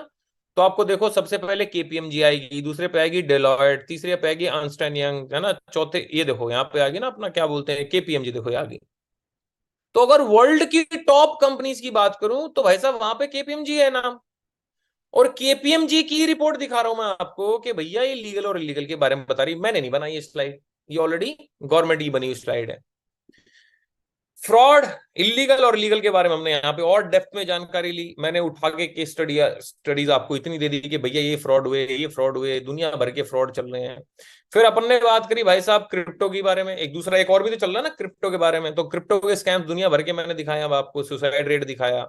तो आपको देखो सबसे पहले केपीएमजी आएगी, दूसरे पे आएगी डेलॉयट, तीसरे पे आएगी अर्नस्ट एंड यंग, है ना, चौथे ये देखो यहाँ पे आएगी ना अपना क्या बोलते हैं केपीएमजी, देखो ये आ गई। तो अगर वर्ल्ड की टॉप कंपनीज की बात करूं तो भाई साहब वहां पे केपीएमजी है नाम। और केपीएमजी की रिपोर्ट दिखा रहा हूं मैं आपको कि भैया ये लीगल और इलीगल के बारे में बता रही। मैंने नहीं बनाई ये स्लाइड, ये ऑलरेडी गवर्नमेंट की बनी हुई स्लाइड है। फ्रॉड, इलीगल और लीगल के बारे में हमने यहाँ पे और डेप्थ में जानकारी ली। मैंने उठा के केस स्टडीज आपको इतनी दे दी कि भैया ये फ्रॉड हुए, ये फ्रॉड हुए, दुनिया भर के फ्रॉड चल रहे हैं। फिर अपन ने बात करी भाई साहब क्रिप्टो के बारे में, एक दूसरा एक और भी तो चल रहा है ना क्रिप्टो के बारे में। तो क्रिप्टो के स्कैम्स दुनिया भर के मैंने दिखाया, अब आपको सुसाइड रेट दिखाया,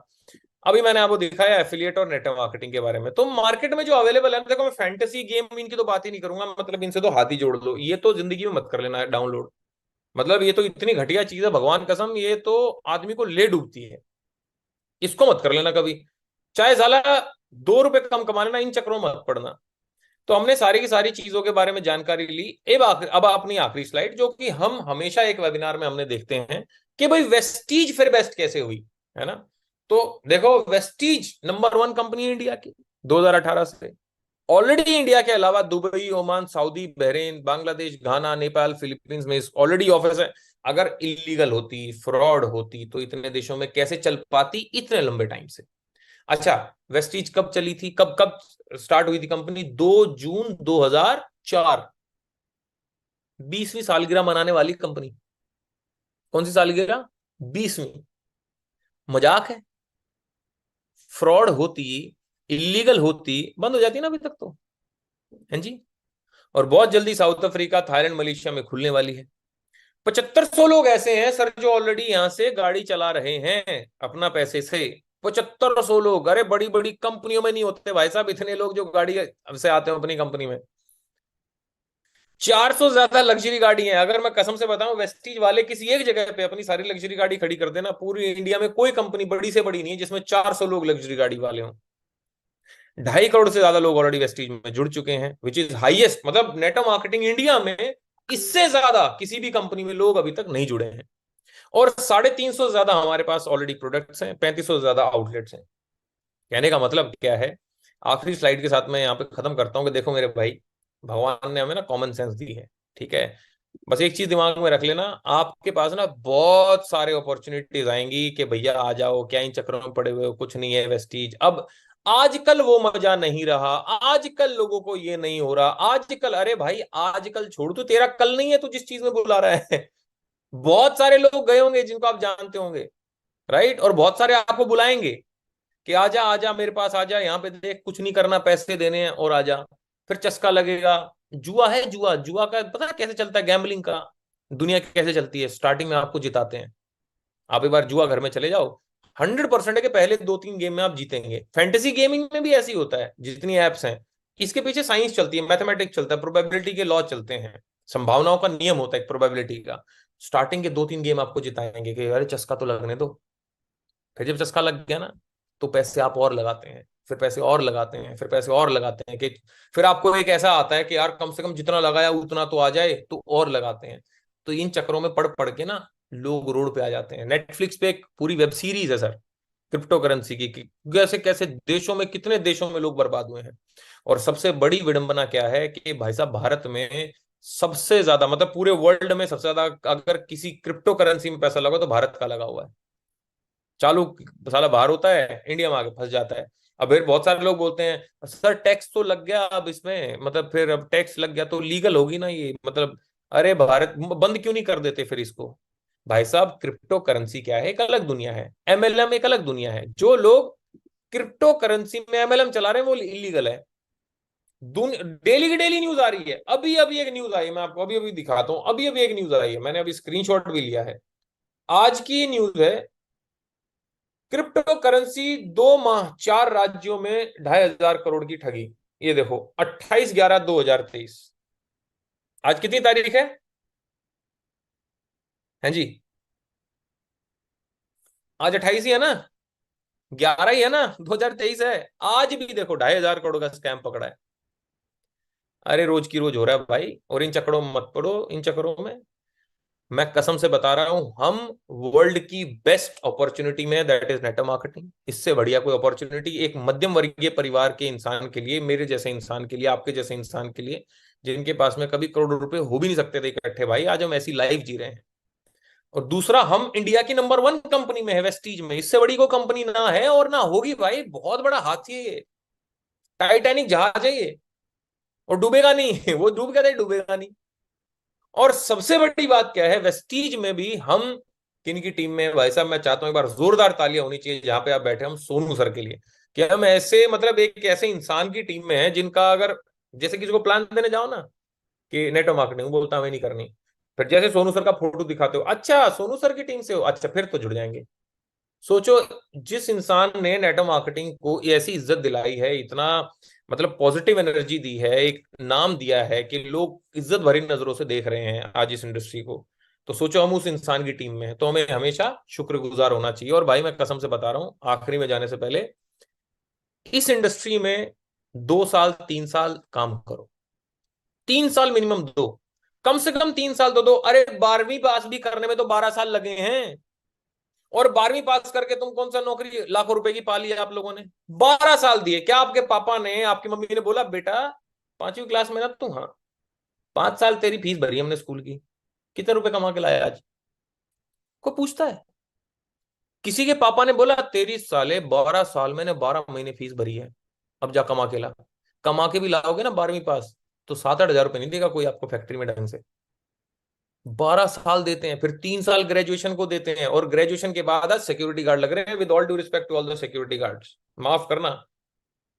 अभी मैंने आपको दिखाया एफिलिएट और नेटवर्क मार्केटिंग के बारे में। तो मार्केट में जो अवेलेबल है, देखो मैं फैंटेसी गेम इनकी तो बात ही नहीं करूंगा, मतलब इनसे तो हाथ ही जोड़ लो, ये तो जिंदगी में मत कर लेना डाउनलोड। मतलब ये तो इतनी घटिया चीज है, भगवान कसम, ये तो आदमी को ले डूबती है, इसको मत कर लेना कभी। चाहे साला 2 रुपए कम कमा लेना, इन चक्रों में मत पड़ना। तो हमने सारी की सारी चीजों के बारे में जानकारी ली। अब अपनी आखिरी स्लाइड, जो कि हम हमेशा एक वेबिनार में हमने देखते हैं कि भाई वेस्टीज फिर बेस्ट कैसे हुई, है ना। तो देखो वेस्टीज नंबर 1 कंपनी है इंडिया की 2018 से। ऑलरेडी इंडिया के अलावा Dubai, Oman, Saudi, Bahrain, Bangladesh, Ghana, Nepal, Philippines में ऑलरेडी ऑफिस है। अगर इलीगल होती, फ्रॉड होती, तो इतने देशों में कैसे चल पाती इतने लंबे टाइम से। अच्छा, वेस्टीज कब चली थी, कब कब स्टार्ट हुई थी कंपनी? 2 जून 2004, 20वीं सालगिरह मनाने वाली कंपनी। कौन सी सालगिरह? 20वीं। मजाक है? फ्रॉड होती, इलीगल होती, बंद हो जाती ना अभी तक तो, है जी। और बहुत जल्दी साउथ अफ्रीका, थाईलैंड, मलेशिया में खुलने वाली है। 7500 लोग ऐसे हैं सर जो ऑलरेडी यहां से गाड़ी चला रहे हैं अपना पैसे से। 7500 लोग, अरे बड़ी बड़ी कंपनियों में नहीं होते भाई साहब इतने लोग जो गाड़ी से आते हैं अपनी कंपनी में। 400 से ज्यादा लग्जरी गाड़ी है। अगर मैं कसम से बताऊं, वेस्टीज वाले किसी एक जगह पे अपनी सारी लग्जरी गाड़ी खड़ी कर देना, पूरी इंडिया में कोई कंपनी बड़ी से बड़ी नहीं है जिसमें 400 लोग लग्जरी गाड़ी वाले हों। 2.5 करोड़ से ज्यादा लोग ऑलरेडी वेस्टीज में जुड़ चुके हैं, विच इज हाईएस्ट। मतलब नेटवर्क मार्केटिंग इंडिया में इससे ज्यादा किसी भी कंपनी में लोग अभी तक नहीं जुड़े हैं। और 350 से ज्यादा हमारे पास ऑलरेडी प्रोडक्ट्स हैं, 3500 से ज्यादा आउटलेट्स हैं। कहने का मतलब क्या है, आखिरी स्लाइड के साथ मैं यहाँ पे खत्म करता हूँ कि देखो मेरे भाई, भगवान ने हमें ना कॉमन सेंस दी है, ठीक है। बस एक चीज दिमाग में रख लेना, आपके पास ना बहुत सारे अपॉर्चुनिटीज आएंगी कि भैया आ जाओ, क्या इन चक्करों में पड़े हुए हो, कुछ नहीं है वेस्टीज। अब आजकल वो मजा नहीं रहा, आजकल लोगों को ये नहीं हो रहा, आजकल, अरे भाई आजकल छोड़, तू तेरा कल नहीं है, तू जिस चीज में बुला रहा है। बहुत सारे लोग गए होंगे जिनको आप जानते होंगे, राइट, और बहुत सारे आपको बुलाएंगे कि आजा आजा मेरे पास आजा, यहाँ पे देख कुछ नहीं करना, पैसे देने हैं और आजा। फिर चस्का लगेगा। जुआ है, जुआ, जुआ का पता है कैसे चलता है, गैम्बलिंग का दुनिया कैसे चलती है। स्टार्टिंग में आपको जिताते हैं, आप एक बार जुआ घर में चले जाओ, 100% है कि पहले 2-3 गेम में आप जीतेंगे। फैंटेसी गेमिंग में भी ऐसी होता है, जितनी एप्स हैं इसके पीछे साइंस चलती है, मैथमेटिक्स चलता है, प्रोबेबिलिटी के लॉ चलते हैं, संभावनाओं का नियम होता है एक प्रोबेबिलिटी का। स्टार्टिंग के 2-3 गेम आपको जिताएंगे कि अरे चस्का तो लगने दो। फिर जब चस्का लग गया ना, तो पैसे आप और लगाते हैं, फिर पैसे और लगाते हैं, फिर पैसे और लगाते हैं कि फिर आपको एक ऐसा आता है कि यार कम से कम जितना लगाया उतना तो आ जाए, तो और लगाते हैं। तो इन चक्करों में पढ़ पढ़ के ना लोग रोड पे आ जाते हैं। नेटफ्लिक्स पे एक पूरी वेब सीरीज है सर क्रिप्टो करेंसी की, कि कैसे कैसे देशों में, कितने देशों में लोग बर्बाद हुए हैं। और सबसे बड़ी विडंबना क्या है कि भाई साहब भारत में सबसे ज्यादा, मतलब पूरे वर्ल्ड में सबसे ज्यादा अगर किसी क्रिप्टो करेंसी में पैसा लगा तो भारत का लगा हुआ है। चालू साला बाहर होता है, इंडिया में आके फंस जाता है। अब फिर बहुत सारे लोग बोलते हैं सर टैक्स तो लग गया अब इसमें, मतलब फिर अब टैक्स लग गया तो लीगल होगी ना ये, मतलब अरे भारत बंद क्यों नहीं कर देते फिर इसको। भाई साहब क्रिप्टो करेंसी क्या है, एक अलग दुनिया है, एमएलएम एक अलग दुनिया है। जो लोग क्रिप्टो करेंसी में एमएलएम चला रहे हैं वो इलीगल है। डेली की डेली न्यूज आ रही है, अभी अभी एक न्यूज आई है, मैं आपको अभी अभी दिखाता हूँ, अभी अभी एक न्यूज आई है, मैंने अभी स्क्रीनशॉट भी लिया है। आज की न्यूज है, क्रिप्टो करेंसी 2 माह 4 राज्यों में 2,500 करोड़ की ठगी। ये देखो 28/11/2023। आज कितनी तारीख है? हैं जी, आज 28 ही है ना, 11 ही है ना, 2023 है। आज भी देखो 2,500 करोड़ का स्कैम पकड़ा है। अरे रोज की रोज हो रहा है भाई, और इन चक्करों में मत पड़ो, इन चक्करों में। मैं कसम से बता रहा हूं, हम वर्ल्ड की बेस्ट अपॉर्चुनिटी में, दैट इज नेटवर्क मार्केटिंग। इससे बढ़िया कोई अपॉर्चुनिटी एक मध्यम वर्गीय परिवार के इंसान के लिए, मेरे जैसे इंसान के लिए, आपके जैसे इंसान के लिए, जिनके पास में कभी करोड़ों रुपए हो भी नहीं सकते थे इकट्ठे, भाई आज हम ऐसी लाइफ जी रहे हैं। और दूसरा, हम इंडिया की नंबर 1 कंपनी में है वेस्टीज में, इससे बड़ी कोई कंपनी ना है और ना होगी भाई। बहुत बड़ा हाथी है ये, टाइटैनिक जहाज है ये, और डूबेगा नहीं। वो डूब गया था, डूबेगा नहीं। और सबसे बड़ी बात क्या है, वेस्टीज में भी हम किन की टीम में है भाई साहब? मैं चाहता हूँ एक बार जोरदार तालियां होनी चाहिए जहां पे आप बैठे, हम सोनू सर के लिए, कि हम ऐसे मतलब एक ऐसे इंसान की टीम में है जिनका अगर जैसे किसी को प्लान देने जाओ ना कि नेटवर्क मार्केटिंग, बोलता हमें नहीं करनी, फिर जैसे सोनू सर का फोटो दिखाते हो, अच्छा सोनू सर की टीम से हो, अच्छा फिर तो जुड़ जाएंगे। सोचो, जिस इंसान ने नेटवर्क मार्केटिंग को ऐसी इज्जत दिलाई है, इतना मतलब पॉजिटिव एनर्जी दी है, एक नाम दिया है कि लोग इज्जत भरी नजरों से देख रहे हैं आज इस इंडस्ट्री को, तो सोचो हम उस इंसान की टीम में हैं, तो हमें हमेशा शुक्रगुजार होना चाहिए। और भाई मैं कसम से बता रहा हूं, आखिरी में जाने से पहले, इस इंडस्ट्री में 2 साल 3 साल काम करो, 3 साल मिनिमम दो, कम से कम 3 साल तो दो। अरे 12वीं पास भी करने में तो 12 साल लगे हैं, और 12वीं पास करके तुम कौन सा नौकरी लाखों रुपए की पा ली है आप लोगों ने? 12 साल दिए। क्या आपके पापा ने, आपकी मम्मी ने बोला बेटा 5वीं क्लास में ना तू, हाँ 5 साल तेरी फीस भरी हमने स्कूल की, कितने रुपए कमा के लाया आज? को पूछता है? किसी के पापा ने बोला तेरी साले 12 साल मैंने 12 महीने फीस भरी है, अब जा कमा के ला? कमा के भी लाओगे ना 12वीं पास, तो 7-8 हजार रुपए नहीं देगा कोई आपको फैक्ट्री में ढंग से। 12 साल देते हैं, फिर 3 साल ग्रेजुएशन को देते हैं, और ग्रेजुएशन के बाद आज सिक्योरिटी गार्ड लग रहे हैं, with all due respect to all the security guards, माफ करना,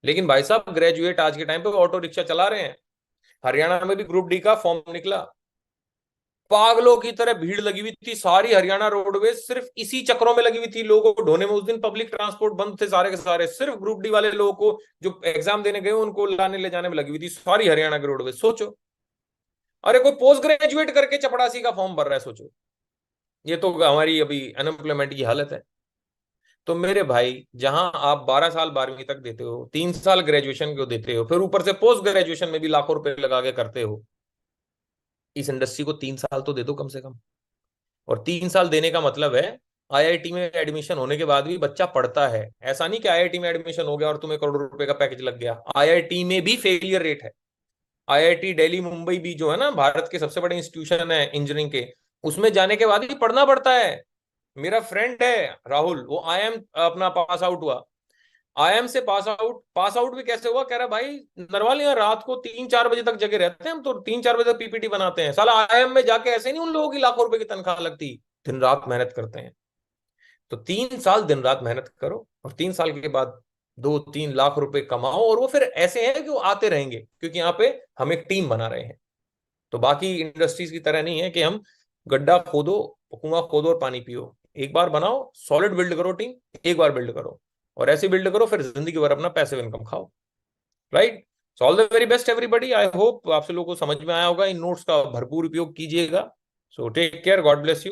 लेकिन भाई साहब ग्रेजुएट आज के टाइम पे ऑटो रिक्शा चला रहे हैं। हरियाणा में भी ग्रुप डी का फॉर्म निकला, पागलों की तरह भीड़ लगी हुई थी, सारी हरियाणा रोडवेज सिर्फ इसी चक्रों में लगी हुई थी लोगों को ढोने में। उस दिन पब्लिक ट्रांसपोर्ट बंद थे सारे के सारे, सिर्फ ग्रुप डी वाले लोगों को जो एग्जाम देने गए उनको लाने ले जाने में लगी हुई थी सारी हरियाणा की रोडवेज। सोचो, अरे कोई पोस्ट ग्रेजुएट करके चपड़ासी का फॉर्म भर रहा है, सोचो, ये तो हमारी अभी अनएम्प्लॉयमेंट की हालत है। तो मेरे भाई, जहां आप 12 साल 12वीं तक देते हो, 3 साल ग्रेजुएशन को देते हो, फिर ऊपर से पोस्ट ग्रेजुएशन में भी लाखों रुपए लगा के करते हो, इस इंडस्ट्री को 3 साल तो दे दो कम से कम। और 3 साल देने का मतलब है, आईआईटी में एडमिशन होने के बाद भी बच्चा पढ़ता है। ऐसा नहीं कि आईआईटी में एडमिशन हो गया और तुम्हें करोड़ों रुपए का पैकेज लग गया, आईआईटी में भी फेलियर रेट है। आईआईटी दिल्ली मुंबई भी जो है ना, भारत के सबसे बड़े इंस्टीट्यूशन है इंजीनियरिंग के, उसमें जाने के बाद ही पढ़ना पड़ता है। मेरा फ्रेंड है राहुल, वो आईएम अपना पास आउट हुआ, आईएम से पास आउट भी कैसे हुआ? कह रहा भाई नरवाल यहाँ रात को 3-4 बजे तक जगह रहते हैं हम, तो 3-4 बजे तक पीपीटी बनाते हैं। साला आईएम में जाके ऐसे नहीं उन लोगों की लाखों रुपए की तनख्वाह लगती, दिन रात मेहनत करते हैं। तो 3 साल दिन रात मेहनत करो, और 3 साल के बाद 2-3 लाख रुपए कमाओ, और वो फिर ऐसे हैं कि वो आते रहेंगे, क्योंकि यहाँ पे हम एक टीम बना रहे हैं। तो बाकी इंडस्ट्रीज की तरह नहीं है कि हम गड्ढा खोदो, कुआं खोदो और पानी पियो। एक बार बनाओ, सॉलिड बिल्ड करो टीम, एक बार बिल्ड करो, और ऐसे बिल्ड करो फिर जिंदगी भर अपना पैसिव इनकम खाओ। Right? So all the very best everybody, I hope आप सब लोगों को समझ में आया होगा। इन नोट्स का भरपूर उपयोग कीजिएगा। So take care, God bless you.